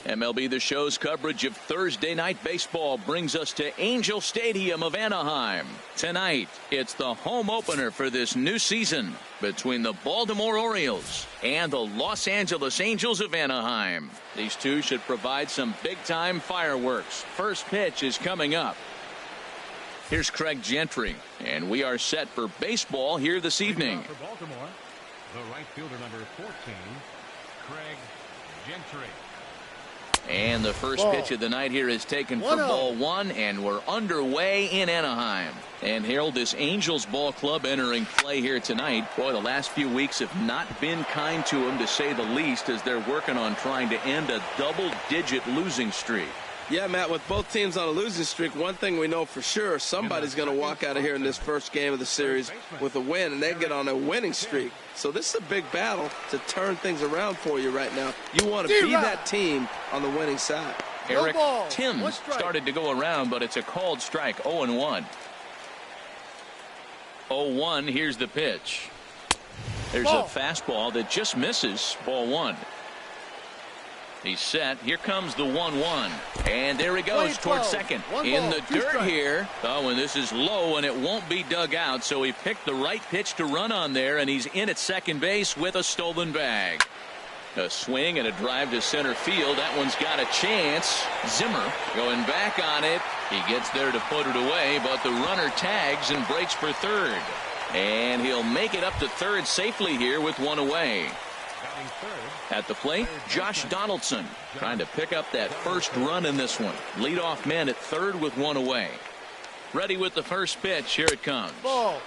MLB The Show's coverage of Thursday night baseball brings us to Angel Stadium of Anaheim. Tonight, it's the home opener for this new season between the Baltimore Orioles and the Los Angeles Angels of Anaheim. These two should provide some big-time fireworks. First pitch is coming up. Here's Craig Gentry, and we are set for baseball here this evening. For Baltimore, the right fielder number 14, Craig Gentry. And the first pitch of the night here is taken for ball one, and we're underway in Anaheim. And Harold, this Angels ball club entering play here tonight. Boy, the last few weeks have not been kind to them, to say the least, as they're working on trying to end a double-digit losing streak. Yeah, Matt, with both teams on a losing streak, one thing we know for sure, somebody's going to walk out of here in this first game of the series with a win, and they get on a winning streak. So this is a big battle to turn things around for you right now. You want to be that team on the winning side. Eric Tim started to go around, but it's a called strike, 0-1. 0-1, here's the pitch. There's a fastball that just misses, ball one. He's set. Here comes the 1-1. And there he goes towards second. In the dirt here. Oh, and this is low, and it won't be dug out. So he picked the right pitch to run on there, and he's in at second base with a stolen bag. A swing and a drive to center field. That one's got a chance. Zimmer going back on it. He gets there to put it away, but the runner tags and breaks for third. And he'll make it up to third safely here with one away. At the plate, Josh Donaldson trying to pick up that first run in this one. Leadoff man at third with one away. Ready with the first pitch. Here it comes. A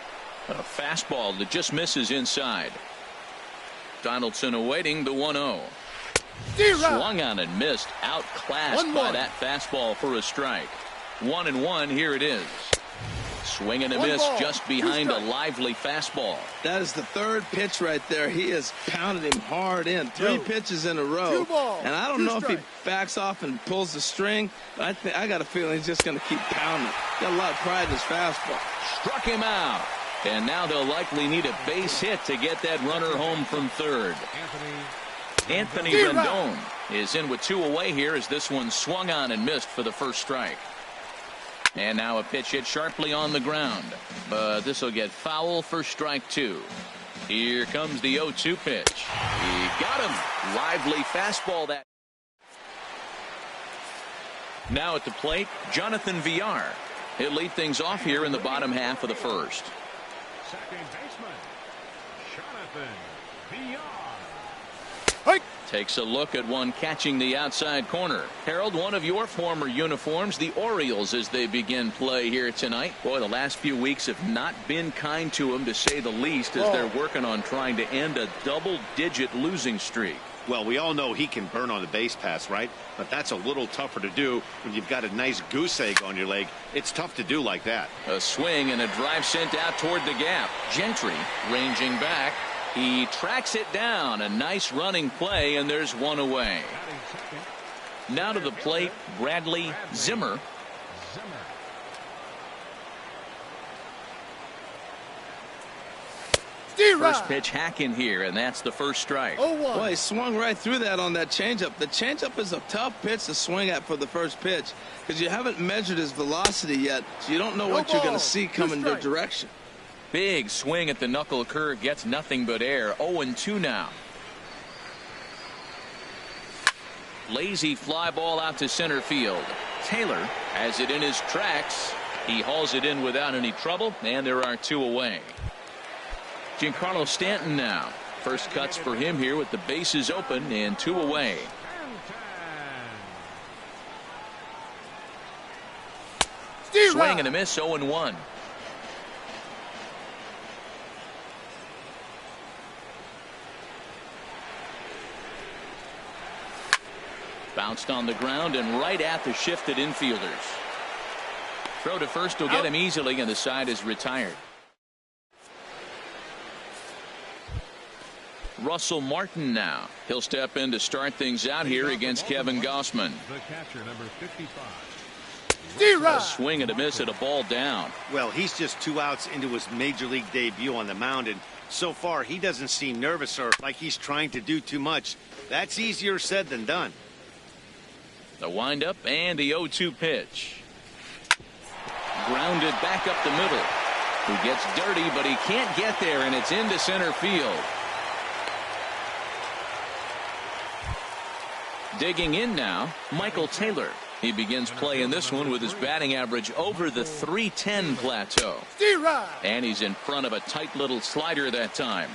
fastball that just misses inside. Donaldson awaiting the 1-0. Swung on and missed. Outclassed by that fastball for a strike. 1-1. Here it is. Swing and a miss just behind a lively fastball. That is the third pitch right there. He has pounded him hard in. Three pitches in a row. And I don't know if he backs off and pulls the string, but I got a feeling he's just going to keep pounding. Got a lot of pride in his fastball. Struck him out. And now they'll likely need a base hit to get that runner home from third. Anthony Rendon is in with two away here as this one swung on and missed for the first strike. And now a pitch hit sharply on the ground, but this will get foul for strike two. Here comes the 0-2 pitch. He got him. Lively fastball that. Now at the plate, Jonathan Villar. He'll lead things off here in the bottom half of the first. Second baseman, Jonathan Villar. Takes a look at one catching the outside corner. Harold, one of your former uniforms, the Orioles, as they begin play here tonight. Boy, the last few weeks have not been kind to them, to say the least, as they're working on trying to end a double-digit losing streak. Well, we all know he can burn on the base pass, right? But that's a little tougher to do when you've got a nice goose egg on your leg. It's tough to do like that. A swing and a drive sent out toward the gap. Gentry ranging back. He tracks it down. A nice running play, and there's one away. Now to the plate, Bradley Zimmer. First pitch hack in here, and that's the first strike. Boy, he swung right through that on that changeup. The changeup is a tough pitch to swing at for the first pitch, because you haven't measured his velocity yet, so you don't know what you're going to see coming your direction. Big swing at the knuckle curve, gets nothing but air. 0-2 now. Lazy fly ball out to center field. Taylor has it in his tracks. He hauls it in without any trouble, and there are two away. Giancarlo Stanton now. First cuts for him here with the bases open and two away. Swing and a miss, 0-1. Bounced on the ground and right at the shifted infielders. Throw to first will get him easily, and the side is retired. Russell Martin now. He'll step in to start things out here against Kevin Gausman. The catcher, number 55. A swing and a miss at a ball down. Well, he's just 2 outs into his major league debut on the mound, and so far he doesn't seem nervous or like he's trying to do too much. That's easier said than done. The windup and the 0-2 pitch. Grounded back up the middle. He gets dirty, but he can't get there, and it's into center field. Digging in now, Michael Taylor. He begins play in this one with his batting average over the .310 plateau. And he's in front of a tight little slider that time.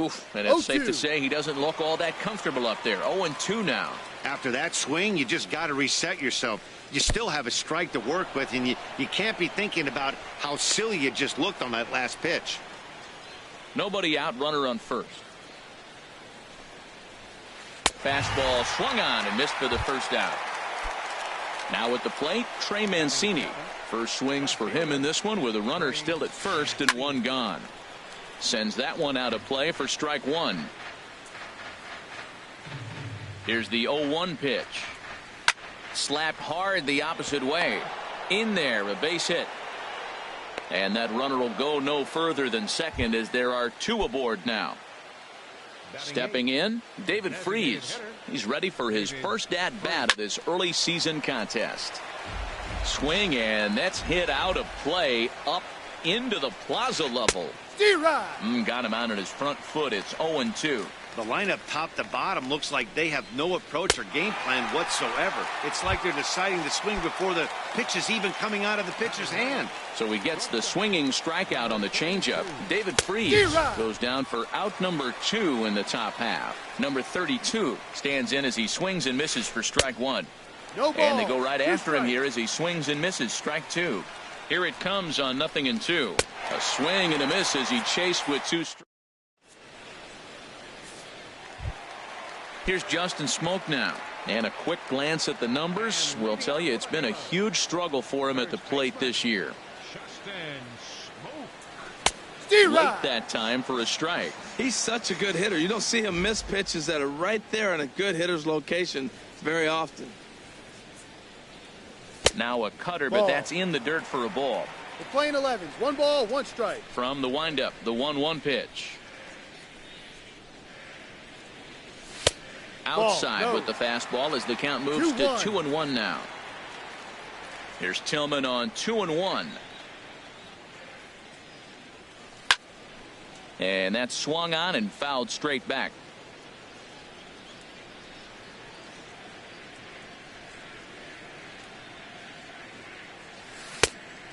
Oof, and it's safe to say he doesn't look all that comfortable up there. 0-2 now. After that swing, you just got to reset yourself. You still have a strike to work with, and you can't be thinking about how silly you just looked on that last pitch. Nobody out, runner on first. Fastball swung on and missed for the first out. Now at the plate, Trey Mancini. First swings for him in this one with a runner still at first and one gone. Sends that one out of play for strike one. Here's the 0-1 pitch. Slapped hard the opposite way. In there, a base hit. And that runner will go no further than second as there are two aboard now. Stepping in, David Freese. He's ready for his first at-bat of this early season contest. Swing, and that's hit out of play up into the plaza level. Got him out on his front foot. It's 0-2. The lineup top to bottom looks like they have no approach or game plan whatsoever. It's like they're deciding to swing before the pitch is even coming out of the pitcher's hand. So he gets the swinging strikeout on the changeup. David Freese goes down for out number 2 in the top half. Number 32 stands in as he swings and misses for strike one. And they go right after him here as he swings and misses strike two. Here it comes on 0-2. A swing and a miss as he chased with two strikes. Here's Justin Smoke now. And a quick glance at the numbers will tell you it's been a huge struggle for him at the plate this year. Late that time for a strike. He's such a good hitter. You don't see him miss pitches that are right there in a good hitter's location very often. Now a cutter, but that's in the dirt for a ball. We're playing 11s. 1 ball, 1 strike. From the windup, the 1-1 pitch. Outside with the fastball as the count moves to 2-1 now. Here's Tillman on 2-1. And that's swung on and fouled straight back.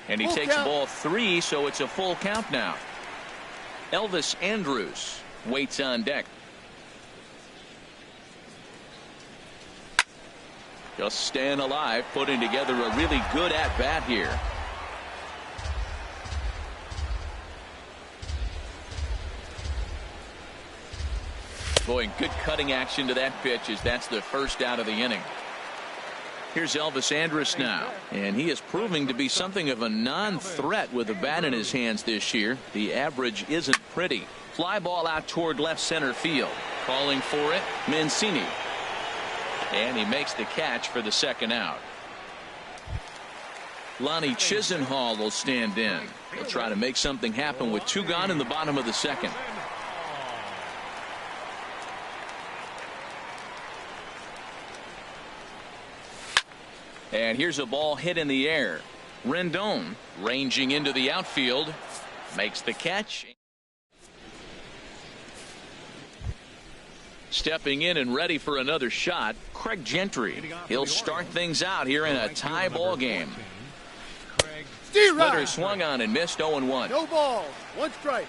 And he takes ball 3, so it's a full count now. Elvis Andrus waits on deck. Just staying alive, putting together a really good at-bat here. Boy, good cutting action to that pitch as that's the first out of the inning. Here's Elvis Andrus now, and he is proving to be something of a non-threat with the bat in his hands this year. The average isn't pretty. Fly ball out toward left center field. Calling for it, Mancini. And he makes the catch for the second out. Lonnie Chisenhall will stand in. He'll try to make something happen with 2 gone in the bottom of the second. And here's a ball hit in the air. Rendon ranging into the outfield. Makes the catch. Stepping in and ready for another shot, Craig Gentry. He'll start things out here in a tie ball game. Splitter swung on and missed. 0-1. No ball. 1 strike.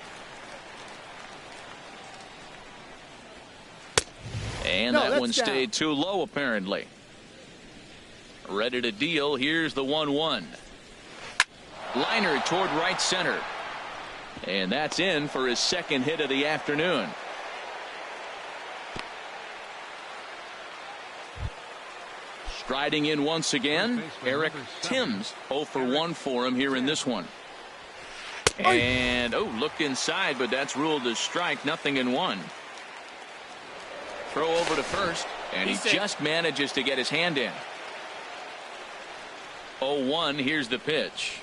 And that one stayed too low apparently. Ready to deal. Here's the 1-1. Liner toward right center. And that's in for his second hit of the afternoon. Striding in once again, Eric Timms. 0 for 1 for him here in this one. And looked inside, but that's ruled as strike. 0-1. Throw over to first, and he just manages to get his hand in. 0-1. Here's the pitch.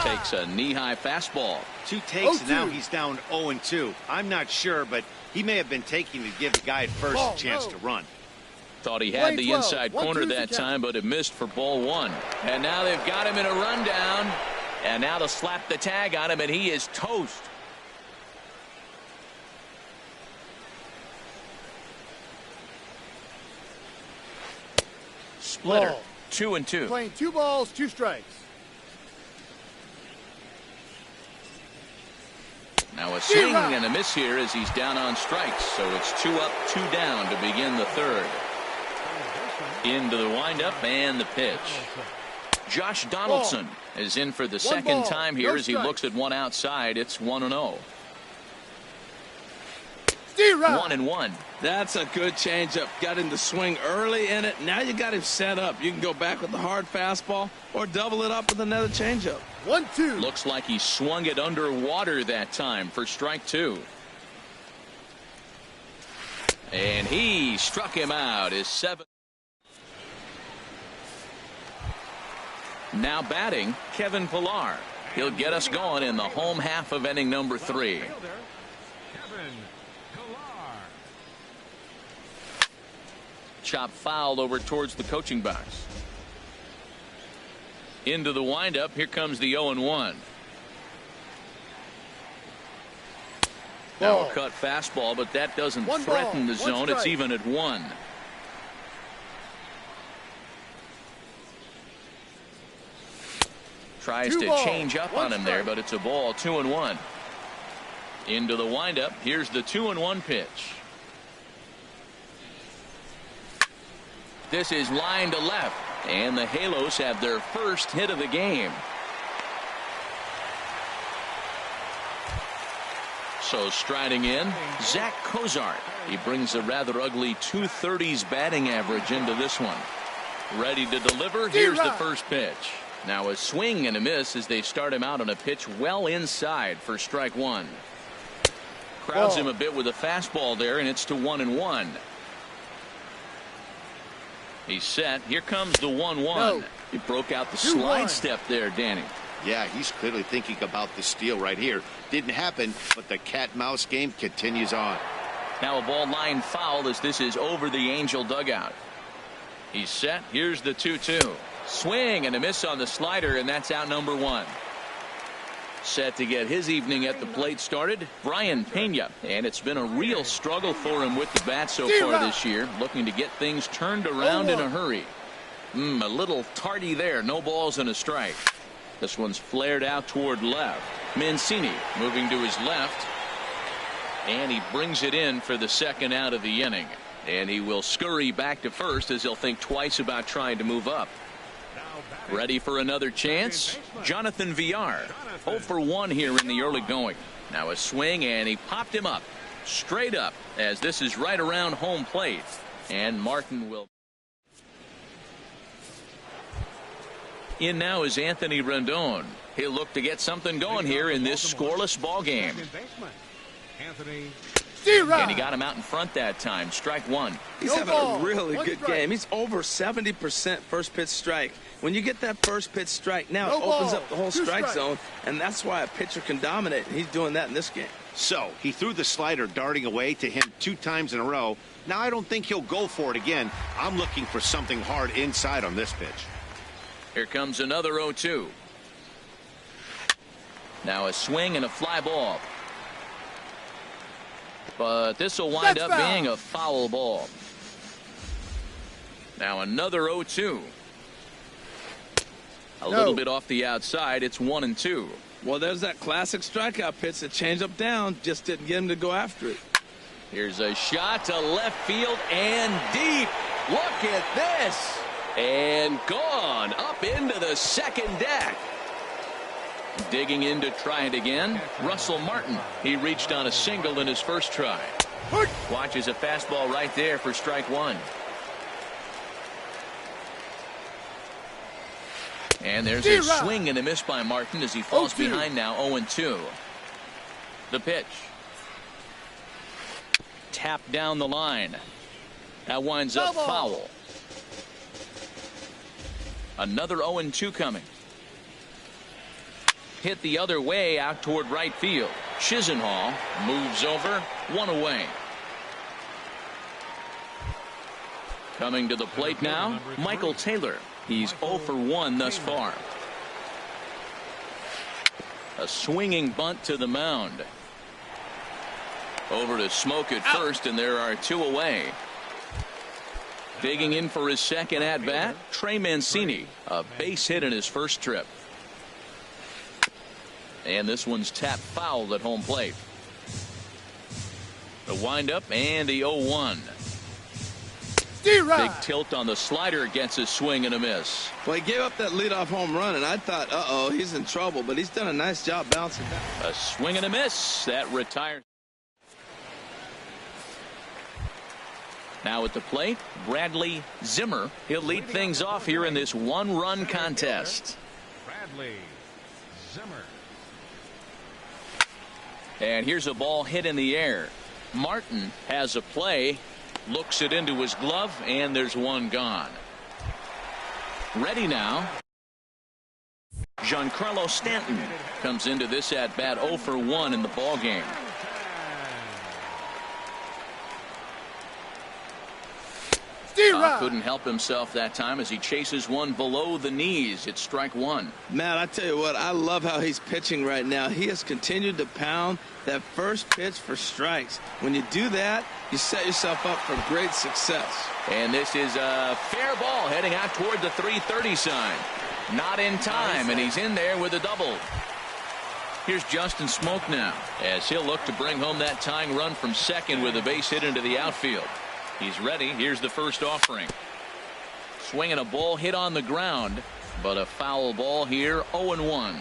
Takes a knee-high fastball. 2 takes, and now he's down 0-2. I'm not sure, but He may have been taking to give the guy at first a chance to run. Thought he had the 12, inside corner that time, but it missed for ball one. And now they've got him in a rundown. And now they'll slap the tag on him, and he is toast. Splitter, Ball. 2-2. Playing 2 balls, 2 strikes. Now a swing and a miss here as he's down on strikes. So it's 2 up, 2 down to begin the third. Into the windup and the pitch. Josh Donaldson is in for the second time here as he looks at one outside. It's 1-0. 1-1. That's a good changeup. Got him to swing early in it. Now you got him set up. You can go back with the hard fastball or double it up with another changeup. 1-2. Looks like he swung it underwater that time for strike 2. And he struck him out. His 7th. Now batting, Kevin Pillar. He'll get us going in the home half of inning number 3. Chop fouled over towards the coaching box. Into the windup. Here comes the 0-1. Now a cut fastball, but that doesn't threaten the zone. It's even at 1. Tries to change up on him there, but it's a ball. 2-1. Into the windup. Here's the 2-1 pitch. This is line to left, and the Halos have their first hit of the game. So striding in, Zach Cozart. He brings a rather ugly 230s batting average into this one. Ready to deliver. Here's the first pitch. Now a swing and a miss as they start him out on a pitch well inside for strike 1. Crowds him a bit with a fastball there, and it's to 1-1. He's set. Here comes the 1-1. He broke out the slide step there, Danny. Yeah, he's clearly thinking about the steal right here. Didn't happen, but the cat-mouse game continues on. Now a ball line foul as this is over the Angel dugout. He's set. Here's the 2-2. Swing and a miss on the slider, and that's out number 1. Set to get his evening at the plate started, Brian Pena, and it's been a real struggle for him with the bat so far this year, looking to get things turned around in a hurry. A little tardy there. No balls and a strike. This one's flared out toward left. Mancini moving to his left, and he brings it in for the second out of the inning, and he will scurry back to first as he'll think twice about trying to move up. Ready for another chance? Jonathan Villar, 0 for 1 here in the early going. Now a swing, and he popped him up straight up as this is right around home plate, and Martin will. In now is Anthony Rendon. He'll look to get something going here in this scoreless ball game. And he got him out in front that time. Strike 1. He's having a really good game. He's over 70% first pitch strike. When you get that first pitch strike, now it opens up the whole strike zone, and that's why a pitcher can dominate. He's doing that in this game. So he threw the slider darting away to him 2 times in a row. Now I don't think he'll go for it again. I'm looking for something hard inside on this pitch. Here comes another 0-2. Now a swing and a fly ball. But this will wind up being a foul ball. Now another 0-2. A little bit off the outside. It's 1-2. Well, there's that classic strikeout pitch that changed up down. Just didn't get him to go after it. Here's a shot to left field and deep. Look at this. And gone up into the second deck. Digging in to try it again, Russell Martin. He reached on a single in his first try. Watches a fastball right there for strike 1. And there's a swing and a miss by Martin as he falls behind now. 0-2. The pitch. Tapped down the line. That winds up foul. Another 0-2 coming. Hit the other way out toward right field. Chisenhall moves over, 1 away. Coming to the plate now, Michael Taylor. He's 0 for 1 thus far. A swinging bunt to the mound. Over to Smoke at first, and there are 2 away. Digging in for his second at-bat, Trey Mancini. A base hit in his first trip. And this one's tapped foul at home plate. The windup and the 0-1. Big tilt on the slider, gets a swing and a miss. Well, he gave up that leadoff home run, and I thought, uh-oh, he's in trouble, but he's done a nice job bouncing back. A swing and a miss. That retires. Now at the plate, Bradley Zimmer. He'll lead things off here in this one-run contest. Bradley Zimmer. And here's a ball hit in the air. Martin has a play, looks it into his glove, and there's one gone. Ready now. Giancarlo Stanton comes into this at bat 0 for 1 in the ball game. Couldn't help himself that time as he chases one below the knees. It's strike 1. Matt, I tell you what, I love how he's pitching right now. He has continued to pound that first pitch for strikes. When you do that, you set yourself up for great success. And this is a fair ball heading out toward the 330 sign. Not in time, and he's in there with a double. Here's Justin Smoke now, as he'll look to bring home that tying run from second with a base hit into the outfield. He's ready. Here's the first offering. Swinging a ball hit on the ground, but a foul ball here. 0-1.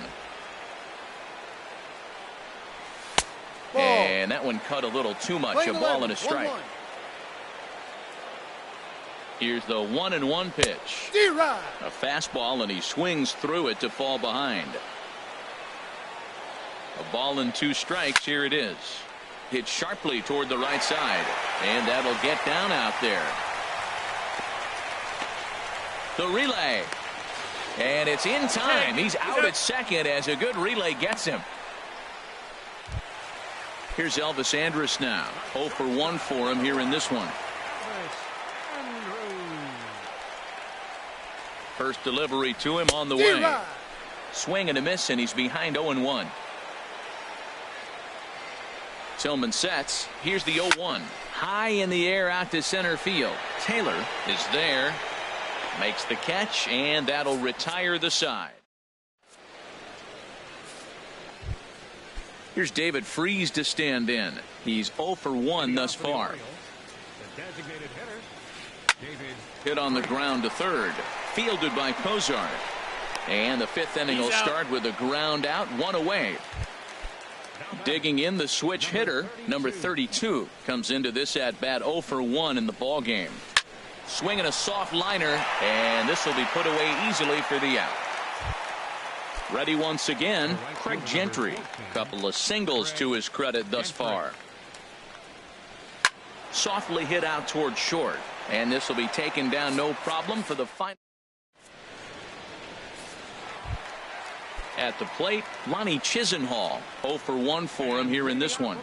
And that one cut a little too much. A ball and a strike. 1-1. Here's the 1-1 pitch. A fastball, and he swings through it to fall behind. A ball and 2 strikes. Here it is. Hit sharply toward the right side, and that'll get down out there. The relay, and it's in time. He's out at second as a good relay gets him. Here's Elvis Andrus now. 0 for 1 for him here in this one. First delivery to him on the way. Swing and a miss, and he's behind 0-1. Tillman sets. Here's the 0-1. High in the air out to center field. Taylor is there. Makes the catch, and that'll retire the side. Here's David Freese to stand in. He's 0 for 1 thus far. Hit on the ground to third. Fielded by Cozart. And the 5th inning will start with a ground out, 1 away. Digging in, the switch hitter, number 32, comes into this at bat 0 for 1 in the ball game. Swinging a soft liner, and this will be put away easily for the out. Ready once again, Craig Gentry. Couple of singles to his credit thus far. Softly hit out toward short, and this will be taken down no problem for the final. At the plate, Lonnie Chisenhall. 0 for 1 for him here in this one.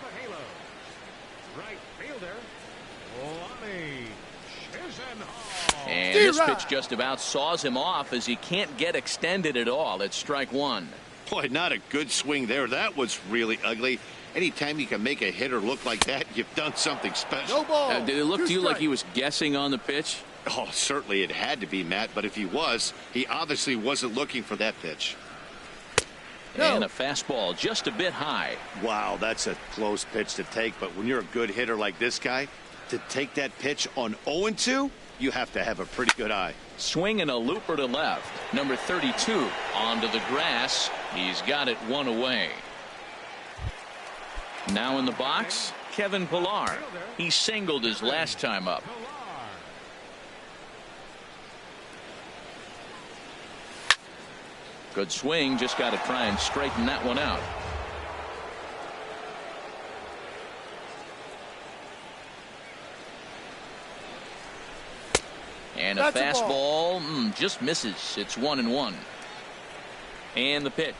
And this pitch just about saws him off as he can't get extended at all. It's strike 1. Boy, not a good swing there. That was really ugly. Anytime you can make a hitter look like that, you've done something special. No ball. Did it look to you like he was guessing on the pitch? Oh, certainly it had to be, Matt. But if he was, he obviously wasn't looking for that pitch. And a fastball just a bit high. Wow, that's a close pitch to take. But when you're a good hitter like this guy, to take that pitch on 0-2, you have to have a pretty good eye. Swing and a looper to left. Number 32 onto the grass. He's got it 1 away. Now in the box, Kevin Pillar. He singled his last time up. Good swing, just got to try and straighten that one out. And a fastball just misses. It's 1-1. And the pitch.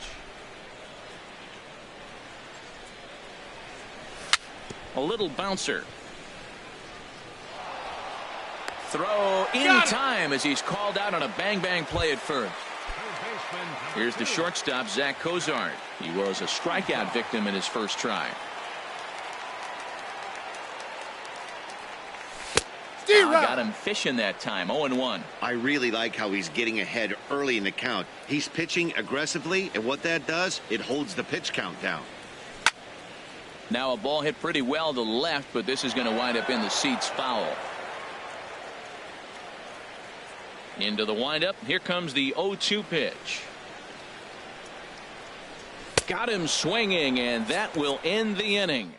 A little bouncer. Throw in time as he's called out on a bang-bang play at first. Here's the shortstop, Zach Cozart. He was a strikeout victim in his first try. Got him fishing that time. 0-1. I really like how he's getting ahead early in the count. He's pitching aggressively, and what that does, it holds the pitch count down. Now a ball hit pretty well to the left, but this is going to wind up in the seats foul. Into the windup. Here comes the 0-2 pitch. Got him swinging, and that will end the inning.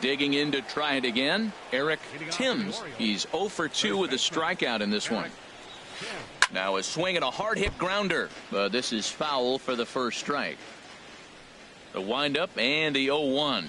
Digging in to try it again, Eric Timms. He's 0 for 2 with a strikeout in this one. Now a swing and a hard hit grounder, but this is foul for the first strike. The windup and the 0-1.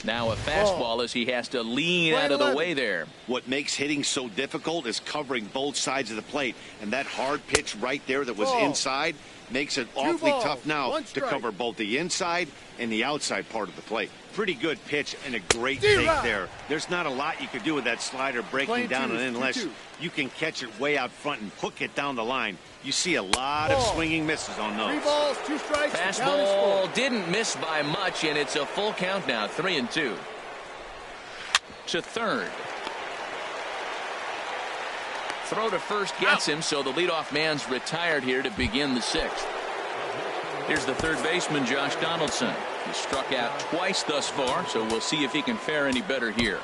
Now a fastball as he has to lean out of the way there. What makes hitting so difficult is covering both sides of the plate, and that hard pitch right there that was inside makes it awfully tough now to cover both the inside and the outside part of the plate. Pretty good pitch and a great take there. There's not a lot you could do with that slider breaking down and in unless you can catch it way out front and hook it down the line. You see a lot of swinging misses on those. 3 balls, 2 strikes. Fastball didn't miss by much, and it's a full count now. 3-2. To third. Throw to first gets him, so the leadoff man's retired here to begin the 6th. Here's the third baseman, Josh Donaldson. He's struck out twice thus far, so we'll see if he can fare any better here.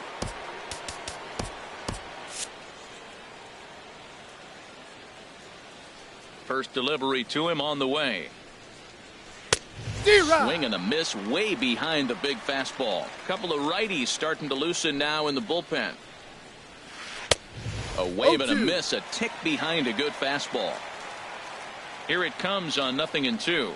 First delivery to him on the way. Swing and a miss way behind the big fastball. A couple of righties starting to loosen now in the bullpen. A wave and a miss, a tick behind a good fastball. Here it comes on 0-2.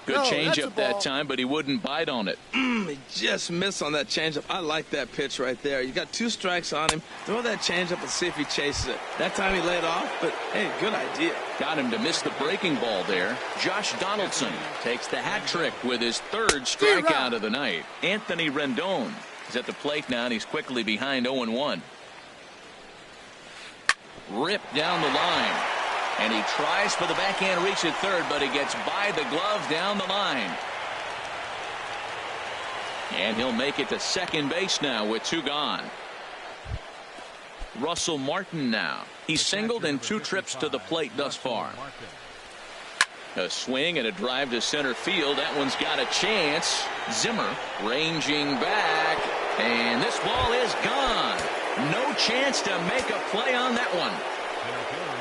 Good changeup that time, but he wouldn't bite on it. He just missed on that changeup. I like that pitch right there. You got 2 strikes on him. Throw that changeup and see if he chases it. That time he laid off, but hey, good idea. Got him to miss the breaking ball there. Josh Donaldson takes the hat trick with his 3rd strikeout of the night. Anthony Rendon is at the plate now, and he's quickly behind 0-1. Ripped down the line. And he tries for the backhand reach at third, but he gets by the glove down the line. And he'll make it to second base now with 2 gone. Russell Martin now. He's singled in 2 trips to the plate thus far. A swing and a drive to center field. That one's got a chance. Zimmer ranging back. And this ball is gone. No chance to make a play on that one.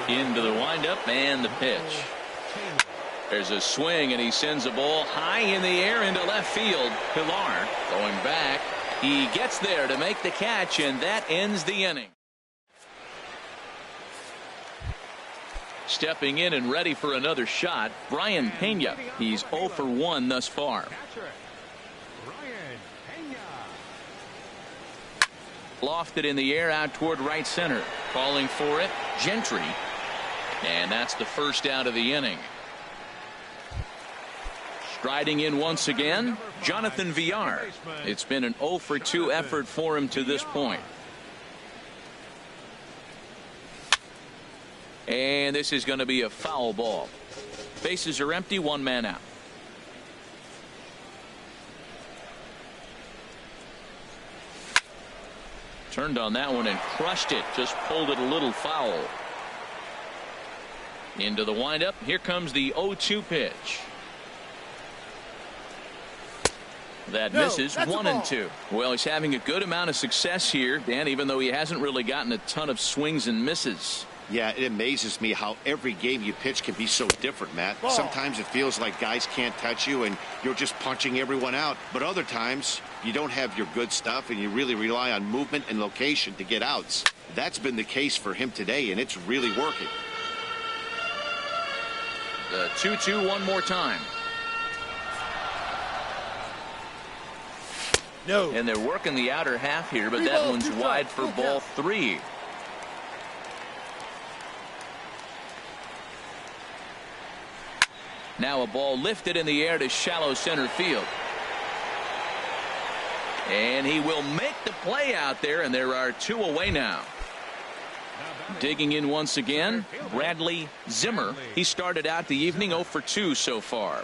Into the windup and the pitch. There's a swing and he sends a ball high in the air into left field. Pilar going back. He gets there to make the catch, and that ends the inning. Stepping in and ready for another shot, Brian Pena. He's 0 for 1 thus far. Lofted in the air out toward right center. Calling for it, Gentry. And that's the first out of the inning. Striding in once again, Jonathan Villar. It's been an 0 for 2 effort for him to this point. And this is going to be a foul ball. Bases are empty, 1 man out. Turned on that one and crushed it. Just pulled it a little foul. Into the windup. Here comes the 0-2 pitch. That misses. 1-2. Well, he's having a good amount of success here, Dan, even though he hasn't really gotten a ton of swings and misses. Yeah, it amazes me how every game you pitch can be so different, Matt. Sometimes it feels like guys can't touch you and you're just punching everyone out. But other times you don't have your good stuff and you really rely on movement and location to get outs. That's been the case for him today, and it's really working. The 2-2 one more time. No. And they're working the outer half here, but that one's wide for ball 3. Now a ball lifted in the air to shallow center field. And he will make the play out there, and there are 2 away now. Digging in once again, Bradley Zimmer. He started out the evening 0 for 2 so far.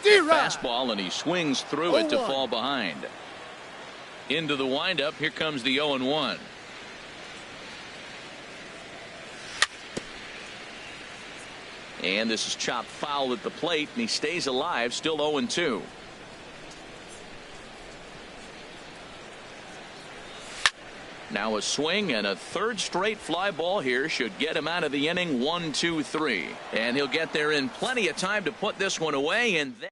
Fastball, and he swings through it to fall behind. Into the windup, here comes the 0-1. And this is chopped foul at the plate, and he stays alive, still 0-2. Now a swing and a third straight fly ball here should get him out of the inning. 1-2-3, and he'll get there in plenty of time to put this one away. And then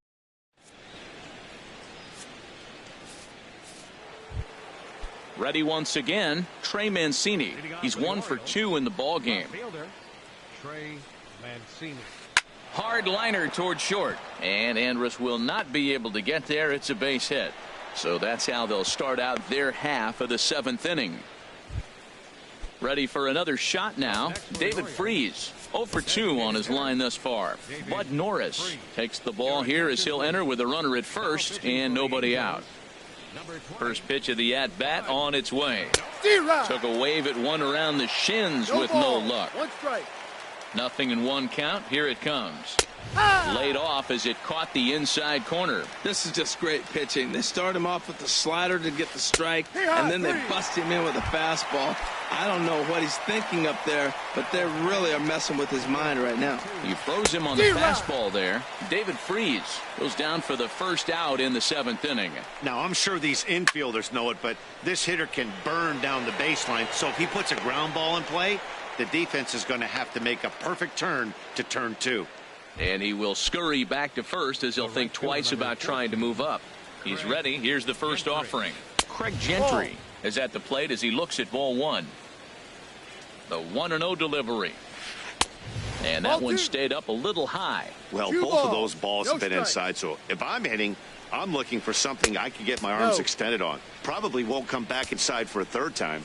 ready once again, Trey Mancini. He's 1 for 2 in the ball game. Trey Mancini. Hard liner toward short, and Andrus will not be able to get there. It's a base hit. So that's how they'll start out their half of the 7th inning. Ready for another shot now. David Freese 0 for 2 on his line thus far. Bud Norris takes the ball here as he'll enter with a runner at first and nobody out. First pitch of the at-bat on its way. Took a wave at one around the shins with no luck. 1 strike. Nothing in 1 count. Here it comes. Laid off as it caught the inside corner. This is just great pitching. They start him off with the slider to get the strike, and then they bust him in with a fastball. I don't know what he's thinking up there, but they really are messing with his mind right now. He froze him on the fastball there. David Freese goes down for the first out in the 7th inning. Now, I'm sure these infielders know it, but this hitter can burn down the baseline. So if he puts a ground ball in play, the defense is going to have to make a perfect turn to turn 2. And he will scurry back to first as he'll think twice about trying to move up. He's ready. Here's the first offering. Craig Gentry is at the plate as he looks at ball 1. The 1-0 delivery. And that one stayed up a little high. Well, both of those balls have been inside, so if I'm hitting, I'm looking for something I can get my arms extended on. Probably won't come back inside for a 3rd time.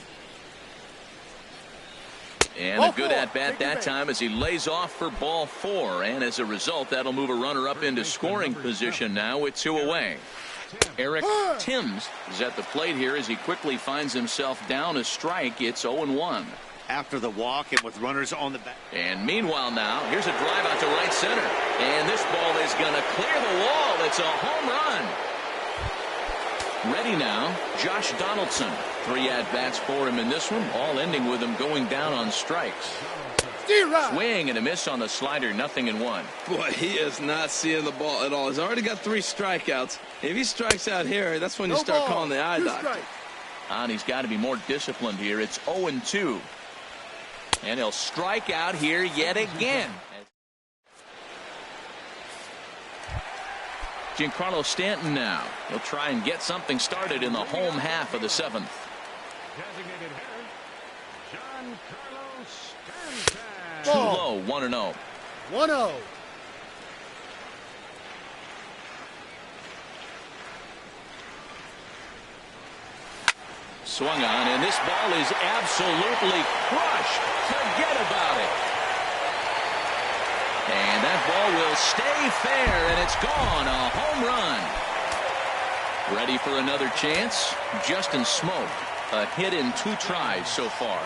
And a good at-bat that time as he lays off for ball 4. And as a result, that'll move a runner up into scoring position now with 2 away. Eric Timms is at the plate here as he quickly finds himself down a strike. It's 0-1. After the walk and with runners on the back. And meanwhile now, here's a drive out to right center. And this ball is going to clear the wall. It's a home run. Ready now, Josh Donaldson. 3 at-bats for him in this one, all ending with him going down on strikes. Swing and a miss on the slider, 0-1. Boy, he is not seeing the ball at all. He's already got 3 strikeouts. If he strikes out here, that's when you start calling the eye doctor. And he's got to be more disciplined here. It's 0-2. And he'll strike out here yet again. Giancarlo Stanton now. He'll try and get something started in the home half of the 7th. Designated hitter, Giancarlo Stanton. Too low, 1-0. 1-0. Swung on, and this ball is absolutely crushed. Forget about it. And that ball will stay fair, and it's gone. A home run. Ready for another chance? Justin Smoke. A hit in 2 tries so far.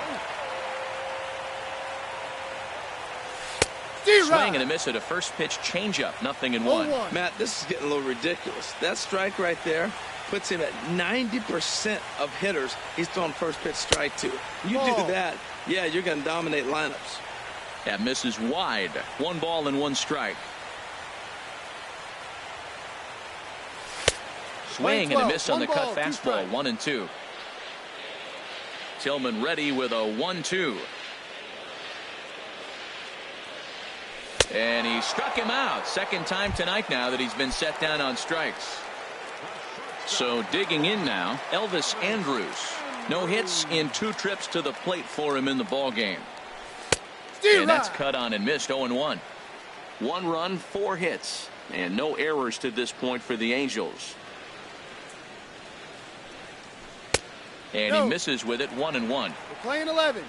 Swing and a miss at a first pitch changeup. 0-1. Matt, this is getting a little ridiculous. That strike right there puts him at 90% of hitters he's throwing first pitch strike to. You do that, yeah, you're going to dominate lineups. That misses wide. 1 ball and 1 strike. Swing and a miss on the cut fastball. 1-2. Tillman ready with a 1-2. And he struck him out. 2nd time tonight now that he's been set down on strikes. So digging in now, Elvis Andrus. No hits in 2 trips to the plate for him in the ball game. And that's cut on and missed. 0-1. 1 run, 4 hits, and no errors to this point for the Angels. And he misses with it. 1-1. We're playing 11.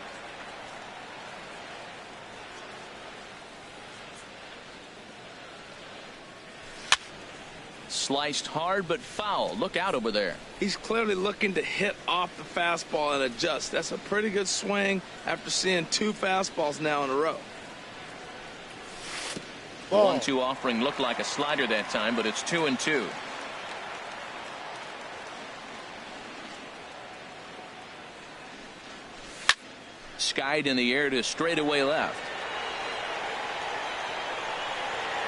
Sliced hard but foul. Look out over there. He's clearly looking to hit off the fastball and adjust. That's a pretty good swing after seeing 2 fastballs now in a row. 1-2 offering looked like a slider that time, but it's 2-2. Skied in the air to straightaway left.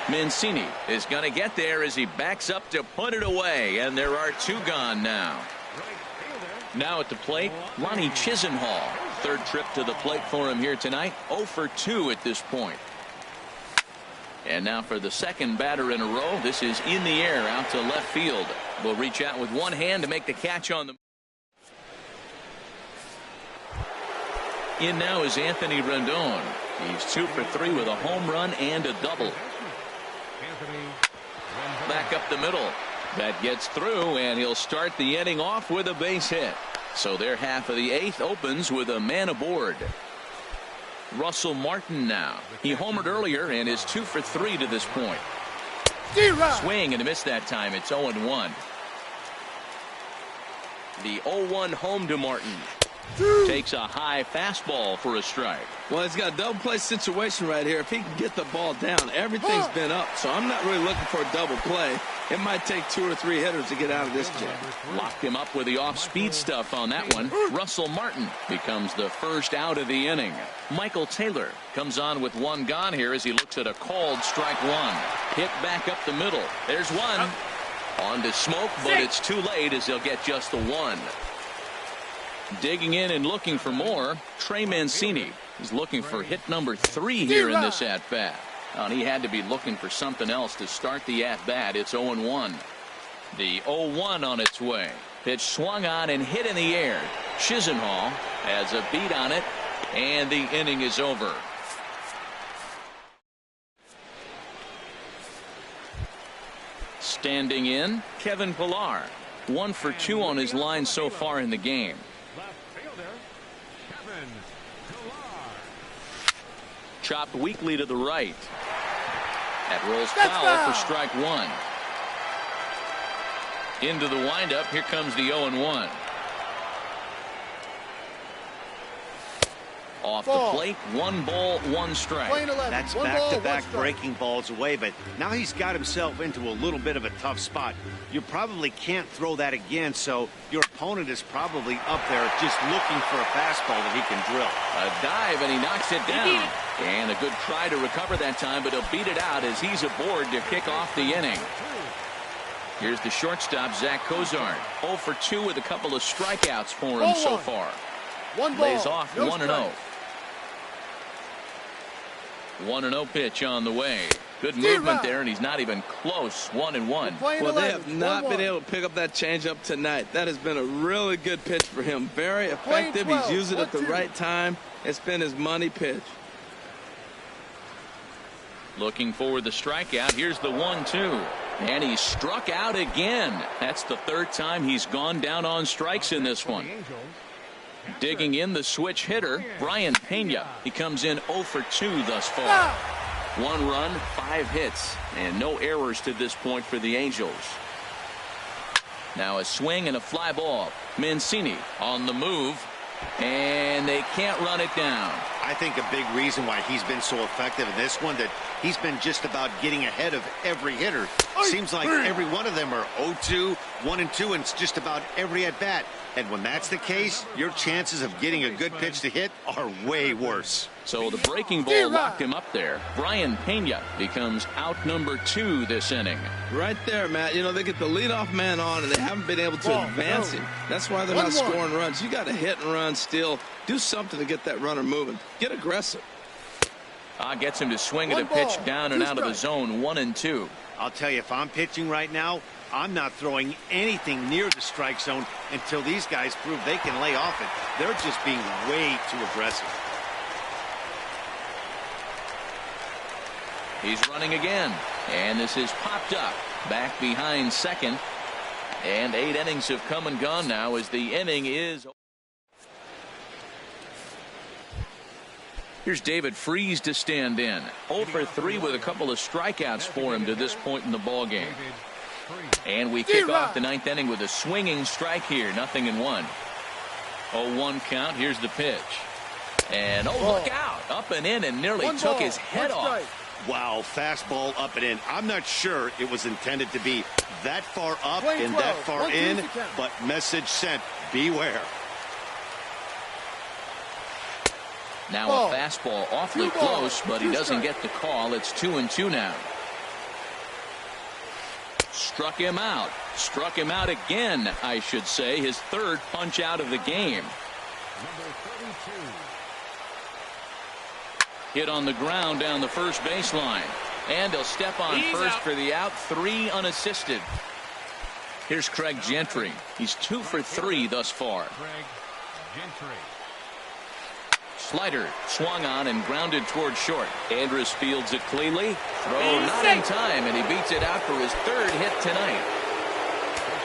Mancini is going to get there as he backs up to put it away, and there are 2 gone now. Now at the plate, Lonnie Chisenhall. 3rd trip to the plate for him here tonight. 0 for 2 at this point. And now for the 2nd batter in a row. This is in the air out to left field. Will reach out with one hand to make the catch on the. In now is Anthony Rendon. He's 2 for 3 with a home run and a double. Back up the middle. That gets through, and he'll start the inning off with a base hit. So their half of the 8th opens with a man aboard. Russell Martin now. He homered earlier and is 2 for 3 to this point. Swing and a miss that time. It's 0-1. The 0-1 home to Martin. Takes a high fastball for a strike. Well, he's got a double play situation right here. If he can get the ball down, everything's been up. So I'm not really looking for a double play. It might take 2 or 3 hitters to get out of this jam. Locked him up with the off-speed stuff on that one. Russell Martin becomes the first out of the inning. Michael Taylor comes on with 1 gone here as he looks at a called strike 1. Hit back up the middle. There's 1. On to Smoke, but it's too late as he'll get just the 1. Digging in and looking for more, Trey Mancini is looking for hit number 3 here in this at-bat. And he had to be looking for something else to start the at-bat. It's 0-1. The 0-1 on its way. Pitch swung on and hit in the air. Chisenhall has a beat on it, and the inning is over. Standing in, Kevin Pillar. 1 for 2 on his line so far in the game. Chopped weakly to the right. That rolls foul for strike 1. Into the windup. Here comes the 0-1. Off the plate, 1 ball, 1 strike. That's back-to-back breaking balls away, but now he's got himself into a little bit of a tough spot. You probably can't throw that again, so your opponent is probably up there just looking for a fastball that he can drill. A dive, and he knocks it down. And a good try to recover that time, but he'll beat it out as he's aboard to kick off the inning. Here's the shortstop, Zach Cozart. 0 for 2 with a couple of strikeouts for him so far. 1 ball, lays off no 1-0. 1-0 pitch on the way. Good movement there, and he's not even close. 1-1. Well, they have not been able to pick up that changeup tonight. That has been a really good pitch for him. Very effective. He's used it at the right time. It's been his money pitch. Looking for the strikeout. Here's the 1-2. And he struck out again. That's the 3rd time he's gone down on strikes in this one. Digging in the switch hitter, Brian Pena. He comes in 0 for 2 thus far. 1 run, 5 hits, and no errors to this point for the Angels. Now a swing and a fly ball. Mancini on the move, and they can't run it down. I think a big reason why he's been so effective in this one, that he's been just about getting ahead of every hitter. Seems like every one of them are 0-2, 1-2, and it's just about every at-bat. And when that's the case, your chances of getting a good pitch to hit are way worse. So the breaking ball locked him up there. Brian Pena becomes out number 2 this inning. Right there, Matt. You know, they get the leadoff man on, and they haven't been able to advance him. That's why they're not scoring runs. You got to hit and run still. Do something to get that runner moving. Get aggressive. Gets him to swing at a pitch down and out of the zone. 1-2. I'll tell you, if I'm pitching right now, I'm not throwing anything near the strike zone until these guys prove they can lay off it. They're just being way too aggressive. He's running again, and this is popped up back behind second, and 8 innings have come and gone now as the inning is. Here's David Freese to stand in. 0 for 3 with a couple of strikeouts for him to this point in the ball game. And we kick off the ninth inning with a swinging strike here. 0-1. 0-1 count. Here's the pitch. And look out. Up and in and nearly took his head off. Wow, fastball up and in. I'm not sure it was intended to be that far up and that far in, but message sent. Beware. Now a fastball awfully close, but he doesn't get the call. It's 2-2 now. Struck him out. Struck him out again, I should say. His third punch out of the game. Hit on the ground down the first baseline. And he'll step on first for the out. 3 unassisted. Here's Craig Gentry. He's 2 for 3 thus far. Slider swung on and grounded toward short. Andrus fields it cleanly. Throw not in time, and he beats it out for his third hit tonight.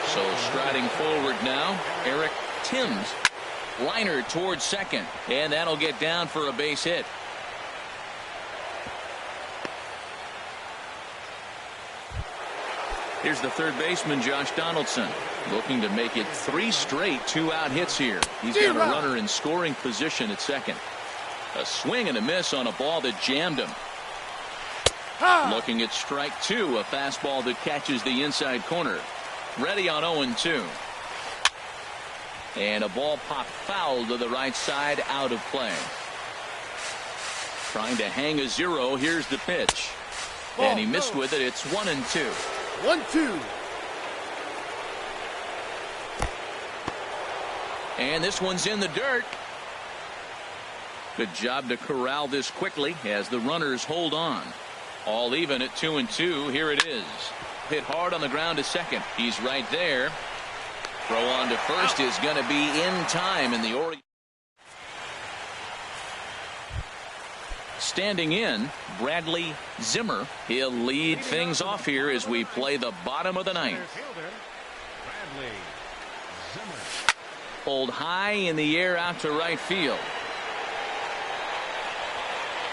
So striding forward now, Eric Timms. Liner towards second, and that'll get down for a base hit. Here's the third baseman, Josh Donaldson, looking to make it 3 straight 2-out hits here. He's got a runner in scoring position at second. A swing and a miss on a ball that jammed him. Looking at strike 2, a fastball that catches the inside corner. Ready on 0-2. And a ball popped foul to the right side, out of play. Trying to hang a 0. Here's the pitch. And he missed with it. It's 1-2. 1-2. And this one's in the dirt. Good job to corral this quickly as the runners hold on. All even at 2-2. Here it is. Hit hard on the ground to second. He's right there. Throw on to first is going to be in time, in the Orioles. Standing in, Bradley Zimmer. He'll lead things off here as we play the bottom of the ninth. Pulled high in the air out to right field.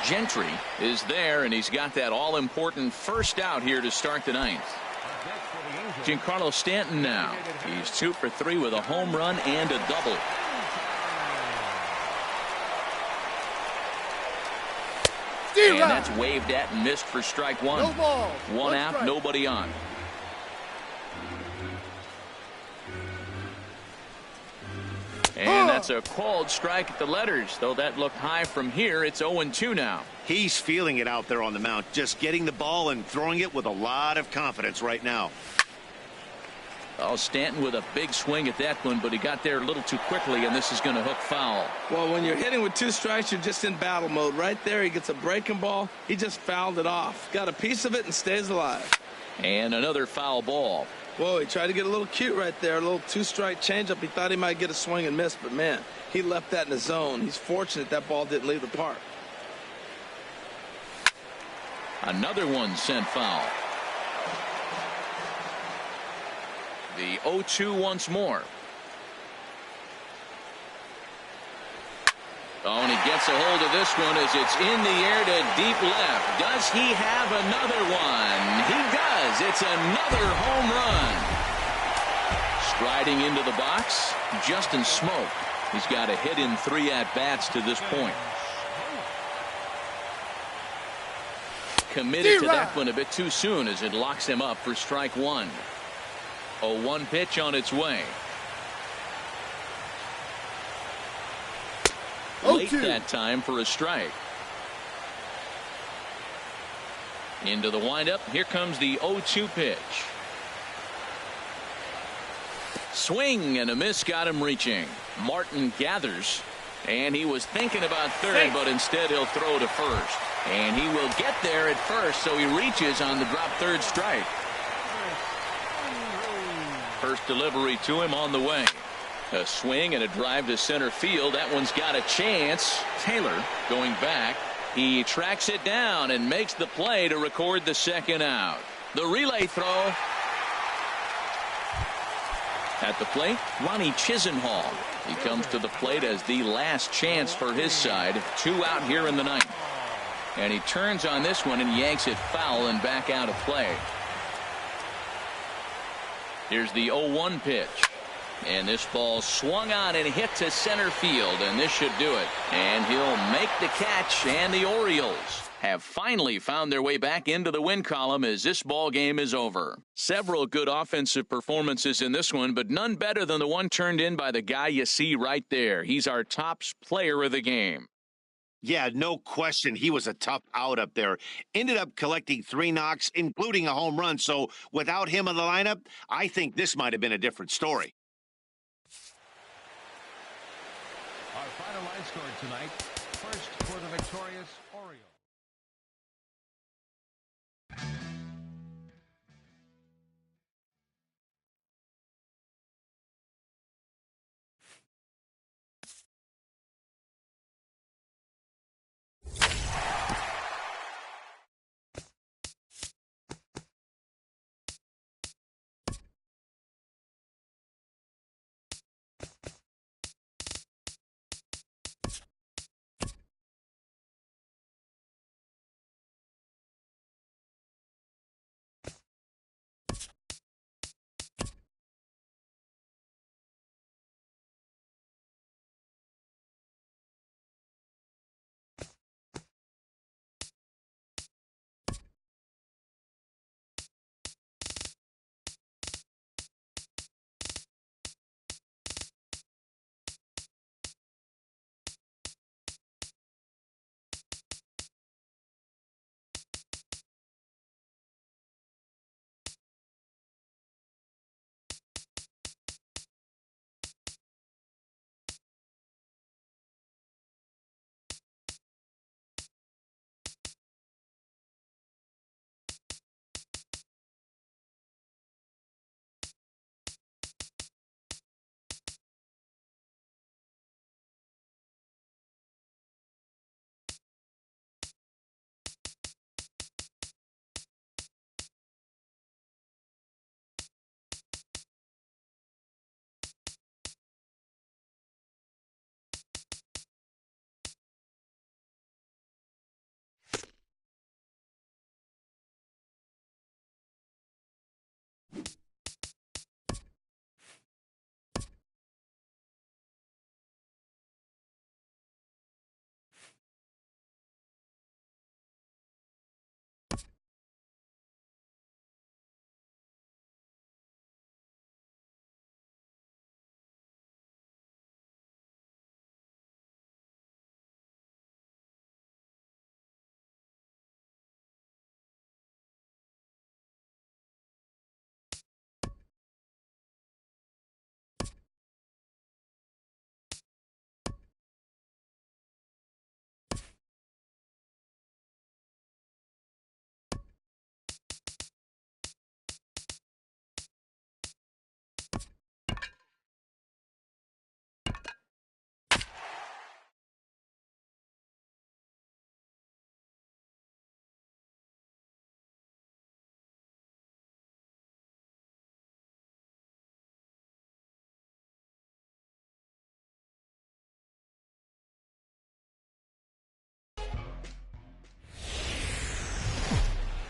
Gentry is there, and he's got that all-important first out here to start the ninth. Giancarlo Stanton now. He's 2 for 3 with a home run and a double. And that's waved at and missed for strike 1. No ball. 1 out, strike. nobody on. And that's a called strike at the letters, though that looked high from here. It's 0-2 now. He's feeling it out there on the mound, just getting the ball and throwing it with a lot of confidence right now. Oh, Stanton with a big swing at that one, but he got there a little too quickly, and this is going to hook foul. Well, when you're hitting with 2 strikes, you're just in battle mode. Right there, he gets a breaking ball. He just fouled it off. Got a piece of it and stays alive. And another foul ball. Whoa, he tried to get a little cute right there. A little 2-strike changeup. He thought he might get a swing and miss, but man, he left that in the zone. He's fortunate that ball didn't leave the park. Another one sent foul. The 0-2 once more. Oh, and he gets a hold of this one as it's in the air to deep left. Does he have another one? He does. It's another home run. Striding into the box, Justin Smoke. He's got a hit in 3 at-bats to this point. Committed to that one a bit too soon as it locks him up for strike 1. 0-1 pitch on its way. Late that time for a strike. Into the windup. Here comes the 0-2 pitch. Swing and a miss got him reaching. Martin gathers, and he was thinking about third, but instead he'll throw to first. And he will get there at first, so he reaches on the drop third strike. First delivery to him on the way. A swing and a drive to center field. That one's got a chance. Taylor going back. He tracks it down and makes the play to record the second out. The relay throw. At the plate, Ronnie Chisenhall. He comes to the plate as the last chance for his side. 2 out here in the ninth. And he turns on this one and yanks it foul and back out of play. Here's the 0-1 pitch. And this ball swung on and hit to center field, and this should do it. And he'll make the catch, and the Orioles have finally found their way back into the win column as this ball game is over. Several good offensive performances in this one, but none better than the one turned in by the guy you see right there. He's our top player of the game. Yeah, no question. He was a tough out up there. Ended up collecting 3 knocks, including a home run. So without him in the lineup, I think this might have been a different story. Our final line score tonight, first for the victorious Orioles.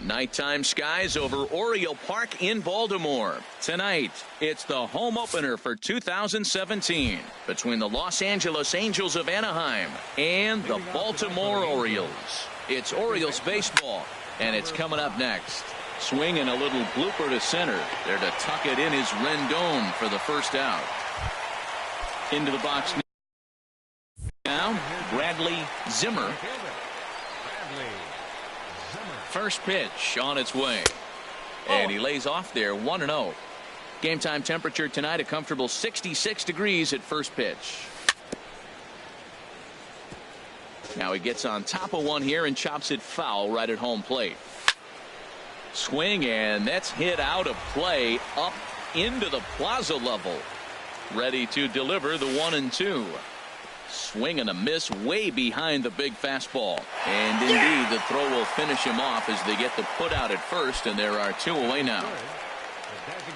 Nighttime skies over Oriole Park in Baltimore. Tonight, it's the home opener for 2017 between the Los Angeles Angels of Anaheim and the Baltimore Orioles. It's Orioles baseball, and it's coming up next. Swinging a little blooper to center. There to tuck it in is Rendon for the first out. Into the box now, Bradley Zimmer. First pitch on its way. And he lays off there 1-0. Game time temperature tonight a comfortable 66 degrees at first pitch. Now he gets on top of one here and chops it foul right at home plate. Swing, and that's hit out of play up into the plaza level. Ready to deliver the 1-2. Swing and a miss way behind the big fastball. And indeed, the throw will finish him off as they get the put out at first, and there are 2 away now.